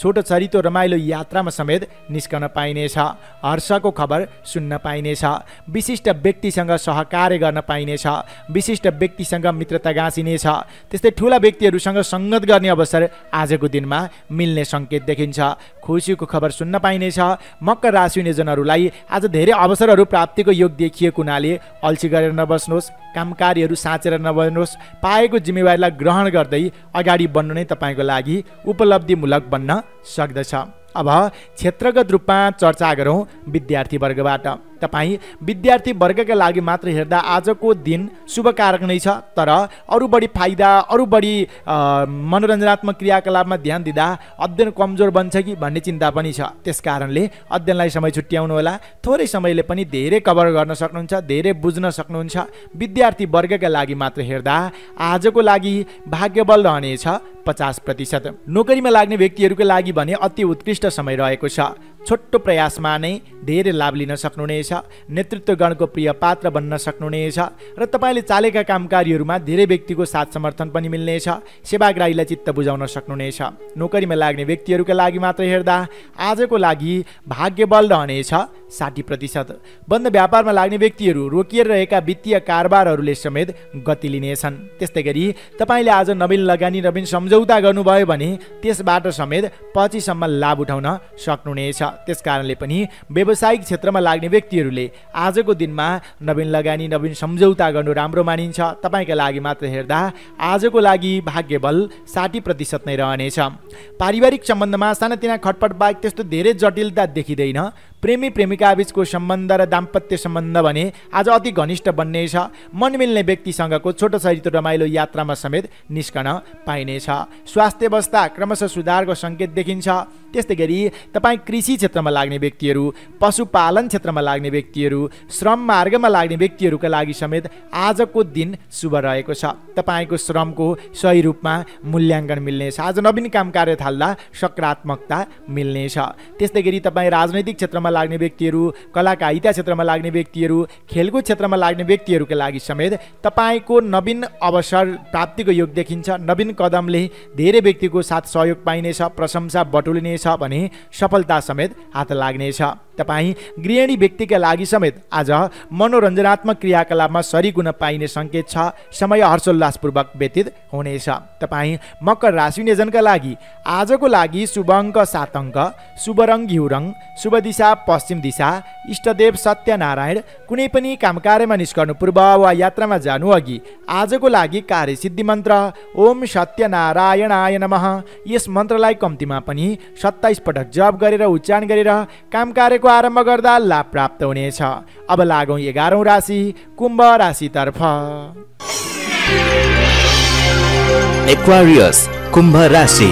छोटो छरितो रमाइलो यात्रामा समेत निस्कन पाइनेछ। हर्षको खबर सुन्न पाइनेछ। विशिष्ट व्यक्तिसँग सहकार्य गर्न पाइनेछ। विशिष्ट व्यक्तिसँग मित्रता गाँसिनेछ। त्यस्तै ठुला व्यक्तिहरूसँग सङ्गत गर्ने अवसर आजको दिनमा मिल्ने सङ्केत देखिन्छ। खुसीको खबर सुन्न पाइनेछ। मकर राशि हुने जनहरूलाई आज धेरै अवसरहरू प्राप्तिको योग देखिएको हुनाले अल्छी गरेर नबस्नुहोस्, कामकार्यहरू साँचेर नबस्नुहोस्। पाएको जिम्मेवारीलाई ग्रहण गर्दै अगाडि बढ्नु नै तपाईँको लागि उपलब्धिमूलक बन्न सक्दछ। अब क्षेत्रगत रूपमा चर्चा गरौँ विद्यार्थी वर्गबाट। तपाईँ विद्यार्थी वर्गका लागि मात्र हेर्दा आजको दिन शुभकारक नै छ, तर अरू बढी फाइदा, अरू बढी मनोरञ्जनात्मक क्रियाकलापमा ध्यान दिँदा अध्ययन कमजोर बन्छ कि भन्ने चिन्ता पनि छ। त्यसकारणले अध्ययनलाई समय छुट्याउनु होला। थोरै समयले पनि धेरै कभर गर्न सक्नुहुन्छ, धेरै बुझ्न सक्नुहुन्छ। विद्यार्थी वर्गका लागि मात्र हेर्दा आजको लागि भाग्यबल रहनेछ 50%। नोकरीमा लाग्ने व्यक्तिहरूका लागि भने अति उत्कृष्ट समय रहेको छ। छोटो प्रयासमा नै धेरै लाभ लिन सक्नुहुनेछ। नेतृत्वगणको प्रिय पात्र बन्न सक्नुहुनेछ र तपाईँले चालेका कामकार्यहरूमा धेरै व्यक्तिको साथ समर्थन पनि मिल्नेछ। सेवाग्राहीलाई चित्त बुझाउन सक्नुहुनेछ। नोकरीमा लाग्ने व्यक्तिहरूका लागि मात्र हेर्दा आजको लागि भाग्यबल रहनेछ 60%। बन्द व्यापारमा लाग्ने व्यक्तिहरू रोकिएर रहेका वित्तीय कारोबारहरूले समेत गति लिनेछन्। त्यस्तै गरी तपाईँले आज नवीन लगानी नवीन सम्झौता गर्नुभयो भने त्यसबाट समेत पछिसम्म लाभ उठाउन सक्नुहुनेछ। त्यसकारणले पनि व्यावसायिक क्षेत्रमा लाग्ने व्यक्तिहरूले आजको दिनमा नवीन लगानी नवीन सम्झौता गर्नु राम्रो मानिन्छ। तपाईँका लागि मात्र हेर्दा आजको लागि भाग्यबल 60% नै रहनेछ। पारिवारिक सम्बन्धमा सानातिना खटपट बाहेक त्यस्तो धेरै जटिलता देखिँदैन। प्रेमी प्रेमिका बीचको सम्बन्ध र दाम्पत्य सम्बन्ध भने आज अति घनिष्ठ बन्नेछ। मन मिल्ने व्यक्तिसँगको छोटो छरितो रमाइलो यात्रामा समेत निस्कन पाइनेछ। स्वास्थ्य अवस्था क्रमशः सुधारको सङ्केत देखिन्छ। त्यस्तै गरी तपाईँ कृषि क्षेत्रमा लाग्ने व्यक्तिहरू, पशुपालन क्षेत्रमा लाग्ने व्यक्तिहरू, श्रम मार्गमा लाग्ने व्यक्तिहरूका लागि समेत आजको दिन शुभ रहेको छ। तपाईँको श्रमको सही रूपमा मूल्याङ्कन मिल्नेछ। आज नवीन काम कार्य थाल्दा सकारात्मकता मिल्नेछ। त्यस्तै गरी तपाईँ राजनैतिक क्षेत्रमा लाग्ने व्यक्तिहरू, कलाकारिता क्षेत्रमा लाग्ने व्यक्तिहरू, खेलकुद क्षेत्रमा लाग्ने व्यक्तिहरूका लागि समेत तपाईँको नवीन अवसर प्राप्तिको योग देखिन्छ। नवीन कदमले धेरै व्यक्तिको साथ सहयोग पाइनेछ, प्रशंसा बटुलिनेछ भने सफलता समेत हात लाग्नेछ। तपाईँ गृहिणी व्यक्तिका लागि समेत आज मनोरञ्जनात्मक क्रियाकलापमा सरिक हुन पाइने सङ्केत छ। समय हर्षोल्लासपूर्वक व्यतीत हुनेछ। तपाईँ मकर राशि निजनका लागि आजको लागि शुभ अङ्क 7 अङ्क, शुभ रङ घिउ रङ, शुभ दिशा पश्चिम दिशा, इष्टदेव सत्यनारायण। कुनै पनि काम कार्यमा निस्कनु पूर्व वा यात्रामा जानु अघि आजको लागि कार्य सिद्धि मन्त्र ओम सत्यनारायणाय नमः, यस मन्त्रलाई कम्तीमा पनि 27 पटक जप गरेर उच्चारण गरेर काम कार्यको आरम्भ गर्दा लाभ प्राप्त हुनेछ। अब लागौँ 11औं राशि कुम्भ राशितर्फ। एक्वारियस कुम्भ राशि।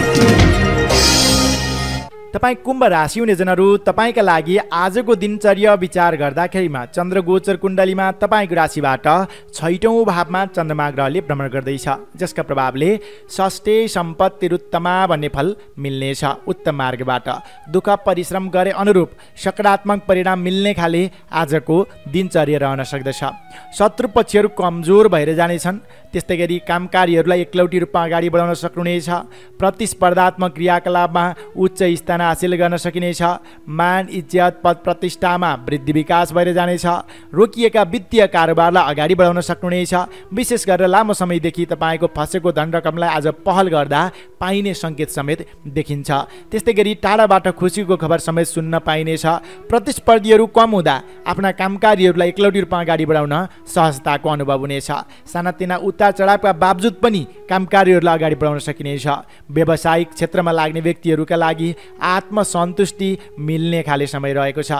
तपाईँ कुम्भ राशि हुने जनहरू, तपाईँका लागि आजको दिनचर्या विचार गर्दाखेरिमा चन्द्रगोचर कुण्डलीमा तपाईँको राशिबाट 6औं भावमा चन्द्रमा ग्रहले भ्रमण गर्दैछ, जसका प्रभावले षष्ठे सम्पत्तिरुत्तमा भन्ने फल मिल्नेछ। उत्तम मार्गबाट दुःख परिश्रम गरे अनुरूप सकारात्मक परिणाम मिल्ने खाले आजको दिनचर्या रहन सक्दछ। शत्रु पक्षहरू कमजोर भएर जानेछन्। त्यस्तै गरी कामकारीहरूलाई एकलौटी रूपमा अगाडि बढाउन सक्नुहुनेछ। प्रतिस्पर्धात्मक क्रियाकलापमा उच्च स्थान हासिल गर्न सकिनेछ। मान इज्जत पद प्रतिष्ठामा वृद्धि विकास भएर जानेछ। रोकिएका वित्तीय कारोबारलाई अगाडि बढाउन सक्नुहुनेछ। विशेष गरेर लामो समयदेखि तपाईँको फसेको धन रकमलाई आज पहल गर्दा पाइने सङ्केत समेत देखिन्छ। त्यस्तै गरी टाढाबाट खुसीको खबर समेत सुन्न पाइनेछ। प्रतिस्पर्धीहरू कम हुँदा आफ्ना कामकारीहरूलाई एकलौटी रूपमा अगाडि बढाउन सहजताको अनुभव हुनेछ। सानातिना उतार चढावका बावजुद पनि कामकारीहरूलाई अगाडि बढाउन सकिनेछ। व्यावसायिक क्षेत्रमा लाग्ने व्यक्तिहरूका लागि आत्मसन्तुष्टि मिल्ने खाले समय रहेको छ।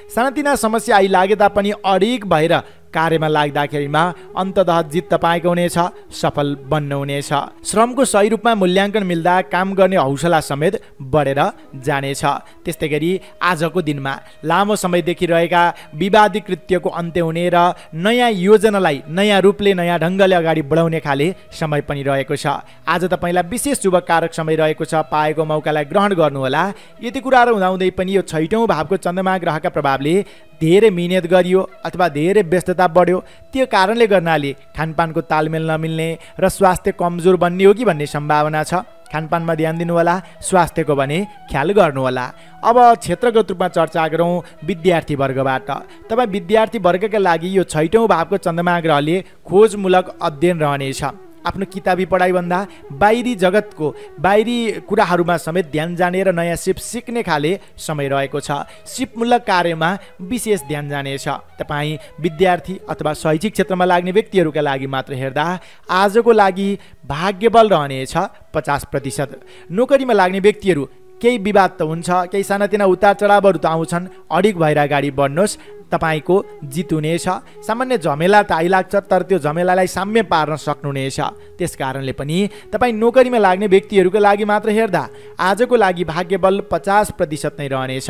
सानातिना समस्या आइलागे तापनि अडिग भएर कार्यमा लाग्दाखेरिमा अन्ततः जित तपाईँको हुनेछ, सफल बन्नुहुनेछ। श्रमको सही रूपमा मूल्याङ्कन मिल्दा काम गर्ने हौसला समेत बढेर जानेछ। त्यस्तै गरी आजको दिनमा लामो समयदेखि रहेका विवादित कृत्यको अन्त्य हुने र नयाँ योजनालाई नयाँ रूपले नयाँ ढङ्गले अगाडि बढाउने खाले समय पनि रहेको छ। आज तपाईँलाई विशेष शुभकारक समय रहेको छ। पाएको मौकालाई ग्रहण गर्नुहोला। यति कुराहरू हुँदाहुँदै पनि यो 6औं भावको चन्द्रमा ग्रहका प्रभावले धेरै मिहिनेत गरियो अथवा धेरै व्यस्तता बढ्यो। त्यो कारणले गर्नाले खानपानको तालमेल नमिल्ने र स्वास्थ्य कमजोर बन्ने हो कि भन्ने सम्भावना छ। खानपानमा ध्यान दिनुहोला, स्वास्थ्यको भने ख्याल गर्नुहोला। अब क्षेत्रगत रूपमा चर्चा गरौँ विद्यार्थी वर्गबाट। तपाईँ विद्यार्थी वर्गका लागि यो 6औं भावको चन्द्रमा ग्रहले खोजमूलक अध्ययन रहनेछ। आफ्नो किताबी पढाइभन्दा बाहिरी जगतको बाहिरी कुराहरूमा समेत ध्यान जाने र नयाँ सिप सिक्ने खाले समय रहेको छ। सिपमूलक कार्यमा विशेष ध्यान जानेछ। तपाईँ विद्यार्थी अथवा शैक्षिक क्षेत्रमा लाग्ने व्यक्तिहरूका लागि मात्र हेर्दा आजको लागि भाग्यबल रहनेछ 50%। नोकरीमा लाग्ने व्यक्तिहरू केही विवाद त हुन्छ, केही सानातिना उतार चढावहरू त आउँछन्। अडिग भएर अगाडि बढ्नुहोस्, तपाईँको जित हुनेछ। सामान्य झमेला त आइलाग्छ, तर त्यो झमेलालाई साम्य पार्न सक्नुहुनेछ। त्यस कारणले पनि तपाईँ नोकरीमा लाग्ने व्यक्तिहरूका लागि मात्र हेर्दा आजको लागि भाग्यबल 50% नै रहनेछ।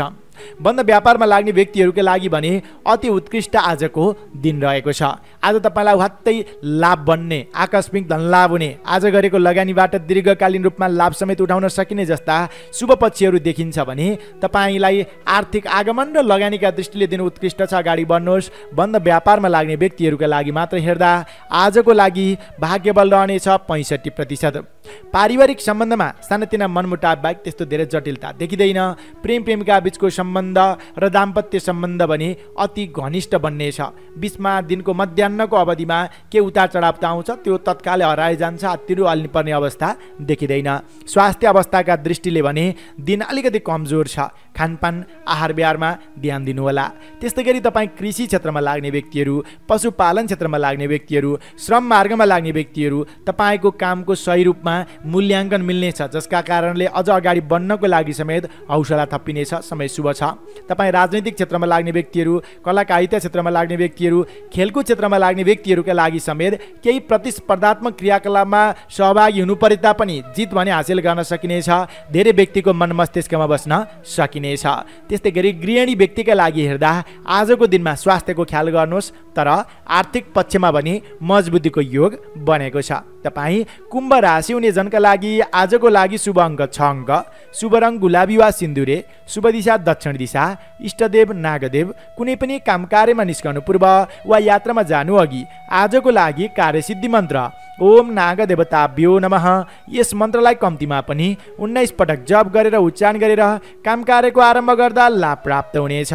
बन्द व्यापारमा लाग्ने व्यक्तिहरूका लागि भने अति उत्कृष्ट आजको दिन रहेको छ। आज तपाईँलाई वात्तै लाभ बन्ने, आकस्मिक धनलाभ हुने, आज गरेको लगानीबाट दीर्घकालीन रूपमा लाभ समेत उठाउन सकिने जस्ता शुभ पक्षहरू देखिन्छ भने तपाईँलाई आर्थिक आगमन र लगानीका दृष्टिले दिन उत्कृष्ट छ। अगाडि बढ्नुहोस्। बन्द व्यापारमा लाग्ने व्यक्तिहरूका लागि मात्र हेर्दा आजको लागि भाग्यबल रहनेछ 65%। पारिवारिक सम्बन्धमा सानातिना मनमुटाव बाहेक त्यस्तो धेरै जटिलता देखिँदैन। प्रेम प्रेमिका बीचको सम्बन्ध सम्बन्ध र दाम्पत्य सम्बन्ध भने अति घनिष्ठ बन्नेछ। बिचमा दिनको मध्याह्नको अवधिमा के उतार चढाव त आउँछ, त्यो तत्कालै हराइ जान्छ, हत्तिरु अल्नुपर्ने अवस्था देखिँदैन। स्वास्थ्य अवस्थाका दृष्टिले भने दिन अलिकति कमजोर छ। खानपान आहार विहारमा ध्यान दिनुहोला। त्यस्तै गरी तपाईँ कृषि क्षेत्रमा लाग्ने व्यक्तिहरू, पशुपालन क्षेत्रमा लाग्ने व्यक्तिहरू, श्रम मार्गमा लाग्ने व्यक्तिहरू, तपाईँको कामको सही रूपमा मूल्याङ्कन मिल्नेछ, जसका कारणले अझ अगाडि बढ्नको लागि समेत हौसला थपिनेछ। समय शुभ छ। तपाईँ राजनैतिक क्षेत्रमा लाग्ने व्यक्तिहरू, कला साहित्य क्षेत्रमा लाग्ने व्यक्तिहरू, खेलकुद क्षेत्रमा लाग्ने व्यक्तिहरूका लागि समेत केही प्रतिस्पर्धात्मक क्रियाकलापमा सहभागी हुनु परे तापनि जित भने हासिल गर्न सकिनेछ। धेरै व्यक्तिको मन मस्तिष्कमा बस्न सकिनेछ। त्यस्तै गरी गृहिणी व्यक्तिका लागि हेर्दा आजको दिनमा स्वास्थ्यको ख्याल गर्नुहोस्, तर आर्थिक पक्षमा पनि मजबुतीको योग बनेको छ। तपाईँ कुम्भ राशि हुने जनका लागि आजको लागि शुभ अङ्क 6 अङ्क, शुभ रङ गुलाबी वा सिन्दुरे, शुभ दिशा दक्षिण दिशा, इष्टदेव नागदेव। कुनै पनि काम कार्यमा निस्कनु पूर्व वा यात्रामा जानु अघि आजको लागि कार्यसिद्धि मन्त्र ओम नागदेवताभ्यो नमः, यस मन्त्रलाई कम्तीमा पनि 19 पटक जप गरेर उच्चारण गरेर काम कार्यको आरम्भ गर्दा लाभ प्राप्त हुनेछ।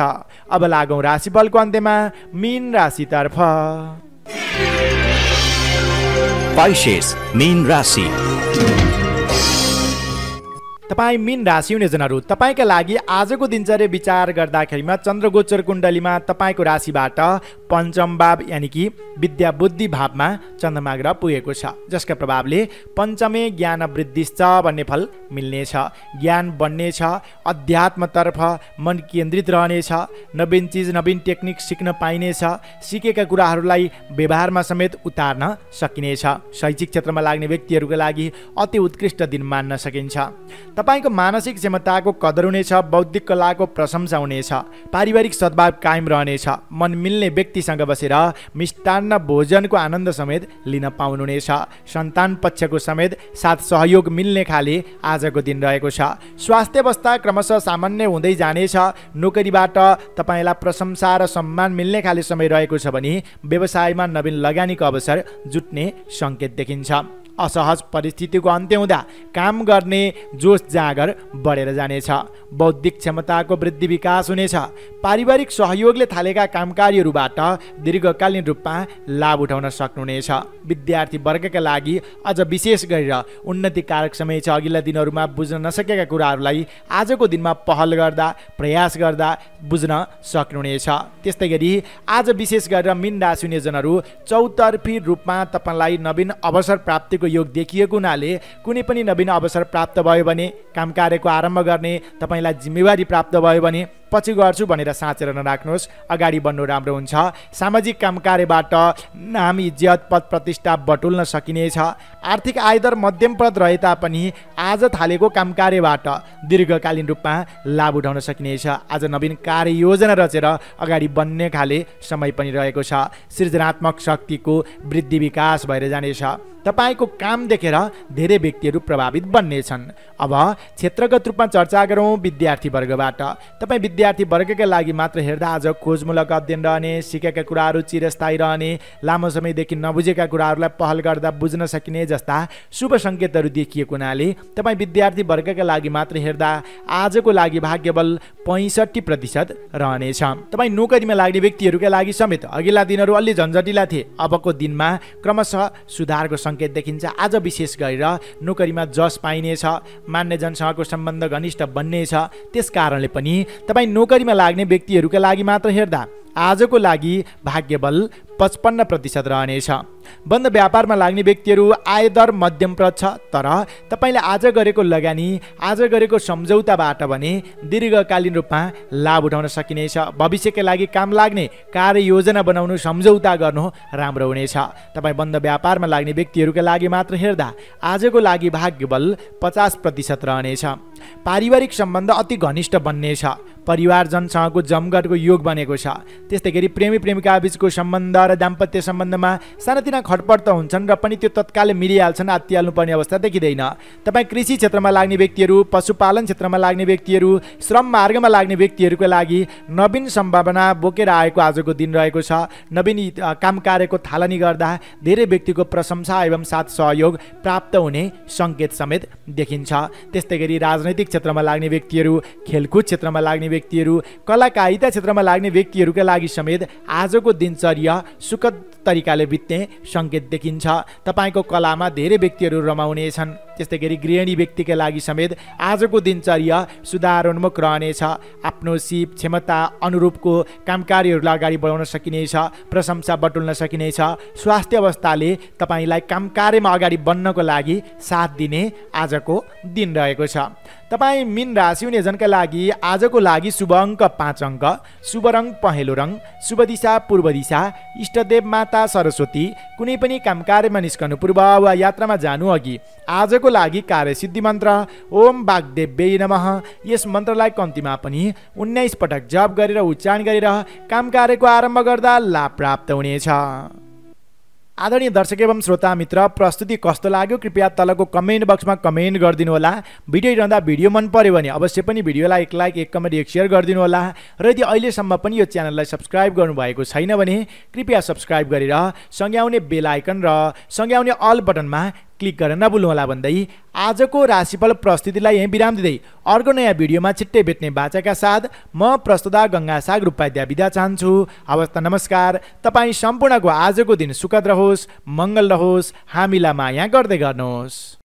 अब लागौँ राशिफलको अन्त्यमा मीन राशितर्फ। Pisces, मीन राशि। तपाईँ मीन राशि हुने जनहरू, तपाईँका लागि आजको दिनचर्या विचार गर्दाखेरिमा चन्द्रगोचर कुण्डलीमा तपाईँको राशिबाट पञ्चम भाव यानि कि विद्या बुद्धि भावमा चन्द्रमा ग्रह पुगेको छ, जसका प्रभावले पञ्चमे ज्ञान वृद्धिश्च भन्ने फल मिल्नेछ। ज्ञान बढ्नेछ, अध्यात्मतर्फ मन केन्द्रित रहनेछ, नवीन चिज नवीन टेक्निक सिक्न पाइनेछ, सिकेका कुराहरूलाई व्यवहारमा समेत उतार्न सकिनेछ। शैक्षिक क्षेत्रमा लाग्ने व्यक्तिहरूका लागि अति उत्कृष्ट दिन मान्न सकिन्छ। तपाईँको मानसिक क्षमताको कदर हुनेछ, बौद्धिक कलाको प्रशंसा हुनेछ, पारिवारिक सद्भाव कायम रहनेछ, मन मिल्ने व्यक्तिसँग बसेर मिष्टान्न भोजनको आनन्द समेत लिन पाउनुहुनेछ। सन्तान पक्षको समेत साथ सहयोग मिल्ने खाले आजको दिन रहेको छ। स्वास्थ्य अवस्था क्रमशः सामान्य हुँदै जानेछ। नोकरीबाट तपाईँलाई प्रशंसा र सम्मान मिल्ने खाले समय रहेको छ भने व्यवसायमा नवीन लगानीको अवसर जुट्ने सङ्केत देखिन्छ। असहज परिस्थितिको अन्त्य हुँदा काम गर्ने जोस जाँगर बढेर जानेछ। बौद्धिक क्षमताको वृद्धि विकास हुनेछ। पारिवारिक सहयोगले थालेका कामकार्यहरूबाट दीर्घकालीन रूपमा लाभ उठाउन सक्नुहुनेछ। विद्यार्थी वर्गका लागि अझ विशेष गरेर उन्नतिकारक समय छ। अघिल्ला दिनहरूमा बुझ्न नसकेका कुराहरूलाई आजको दिनमा पहल गर्दा प्रयास गर्दा बुझ्न सक्नुहुनेछ। त्यस्तै गरी आज विशेष गरेर मीन राशि हुने जनहरू चौतर्फी रूपमा तपाईँलाई नवीन अवसर प्राप्तिको योग देखिएको हुनाले कुनै पनि नवीन अवसर प्राप्त भयो भने, काम कार्यको आरम्भ गर्ने तपाईँलाई जिम्मेवारी प्राप्त भयो भने पछि गर्छु भनेर साँचेर नराख्नुहोस्, अगाडि बढ्नु राम्रो हुन्छ। सामाजिक काम कार्यबाट नाम इज्जत पद प्रतिष्ठा बटुल्न सकिनेछ। आर्थिक आयदर मध्यमप्रद रहे तापनि आज थालेको काम कार्यबाट दीर्घकालीन रूपमा लाभ उठाउन सकिनेछ। आज नवीन कार्ययोजना रचेर अगाडि बढ्ने खाले समय पनि रहेको छ। सृजनात्मक शक्तिको वृद्धि विकास भएर जानेछ। तपाईँको काम देखेर धेरै व्यक्तिहरू प्रभावित बन्नेछन्। अब क्षेत्रगत रूपमा चर्चा गरौँ विद्यार्थी वर्गबाट। तपाईँ विद्यार्थी वर्गका लागि मात्र हेर्दा आज खोजमूलक अध्ययन रहने, सिकेका कुराहरू चिरस्थायी रहने, लामो समयदेखि नबुझेका कुराहरूलाई पहल गर्दा बुझ्न सकिने जस्ता शुभ सङ्केतहरू देखिएको हुनाले तपाईँ विद्यार्थी वर्गका लागि मात्र हेर्दा आजको लागि भाग्यबल 65% रहनेछ। तपाईँ नोकरीमा लाग्ने व्यक्तिहरूका लागि समेत अघिल्ला दिनहरू अलि झन्झटिला थिए, अबको दिनमा क्रमशः सुधारको सङ्केत देखिन्छ। आज विशेष गरेर नोकरीमा जस पाइनेछ, मान्यजनसँगको सम्बन्ध घनिष्ठ बन्नेछ। त्यस कारणले पनि तपाईँ नोकरीमा लाग्ने व्यक्तिहरूका लागि मात्र हेर्दा आजको लागि भाग्यबल 55% रहनेछ। बन्द व्यापारमा लाग्ने व्यक्तिहरू आय दर मध्यमप्रद छ, तर तपाईँले आज गरेको लगानी, आज गरेको सम्झौताबाट भने दीर्घकालीन रूपमा लाभ उठाउन सकिनेछ। भविष्यका लागि काम लाग्ने कार्ययोजना बनाउनु, सम्झौता गर्नु राम्रो हुनेछ। तपाईँ बन्द व्यापारमा लाग्ने व्यक्तिहरूका लागि मात्र हेर्दा आजको लागि भाग्यबल 50% रहनेछ। पारिवारिक सम्बन्ध अति घनिष्ठ बन्नेछ। परिवारजनसँगको जमघटको योग बनेको छ। त्यस्तै गरी प्रेमी प्रेमिका बीचको सम्बन्ध र दाम्पत्य सम्बन्धमा सानातिना खटपट त हुन्छन् र पनि त्यो तत्कालै मिलिहाल्छन्, आत्तिहाल्नु पर्ने अवस्था देखिँदैन। तपाईँ कृषि क्षेत्रमा लाग्ने व्यक्तिहरू, पशुपालन क्षेत्रमा लाग्ने व्यक्तिहरू, श्रम मार्गमा लाग्ने व्यक्तिहरूका लागि नवीन सम्भावना बोकेर आएको आजको दिन रहेको छ। नवीन काम कार्यको थालनी गर्दा धेरै व्यक्तिको प्रशंसा एवं साथ सहयोग प्राप्त हुने सङ्केत समेत देखिन्छ। त्यस्तै गरी राजनैतिक क्षेत्रमा लाग्ने व्यक्तिहरू, खेलकुद क्षेत्रमा लाग्ने व्यक्तिहरू, कलाकारिता क्षेत्रमा लाग्ने व्यक्तिहरूका लागि समेत आजको दिनचर्या सुखद तरिकाले बित्ने सङ्केत देखिन्छ। तपाईँको कलामा धेरै व्यक्तिहरू रमाउनेछन्। त्यस्तै गरी गृहिणी व्यक्तिका लागि समेत आजको दिनचर्या सुधारोन्मुख रहनेछ। आफ्नो सिप क्षमता अनुरूपको कामकार्यहरूलाई अगाडि बढाउन सकिनेछ, प्रशंसा बटुल्न सकिनेछ। स्वास्थ्य अवस्थाले तपाईँलाई कामकार्यमा अगाडि बढ्नको लागि साथ दिने आजको दिन रहेको छ। तपाईँ मीन राशि हुनेजनका लागि आजको लागि शुभ अङ्क 5 अङ्क, शुभ रङ पहेँलो रङ, शुभ दिशा पूर्व दिशा, इष्टदेव माता सरस्वती। कुनै पनि काम कार्यमा निस्कनु पूर्व वा यात्रामा जानु अघि आजको लागि कार्यसिद्धि मन्त्र ओम वाग्देव्यै नमः, यस मन्त्रलाई कम्तीमा पनि 19 पटक जप गरेर उच्चारण गरेर काम कार्यको आरम्भ गर्दा लाभ प्राप्त हुनेछ। आदरणीय दर्शक एवं श्रोता मित्र, प्रस्तुति कस्तो लाग्यो कृपया तलको कमेन्ट बक्समा कमेन्ट गरिदिनु होला। भिडियो हेर्दा भिडियो मन पर्यो भने अवश्य पनि भिडियोलाई एक लाइक, एक कमेन्ट, एक सेयर गरिदिनु होला। र यदि अहिलेसम्म पनि यो च्यानललाई सब्सक्राइब गर्नुभएको छैन भने कृपया सब्सक्राइब गरेर सँगै आउने बेल आइकन र सँगै आउने अल बटनमा क्लिक गरेर नभुल्नुहोला भन्दै आजको राशिफल प्रस्तुतिलाई यहीँ विराम दिँदै अर्को नयाँ भिडियोमा छिट्टै भेट्ने बाचाका साथ म प्रस्तुता गङ्गासागर उपाध्याय बिदा चाहन्छु। हवस् त नमस्कार। तपाईँ सम्पूर्णको आजको दिन सुखद रहोस्, मङ्गल रहोस्, हामीलाई माया गर्दै गर्नुहोस्।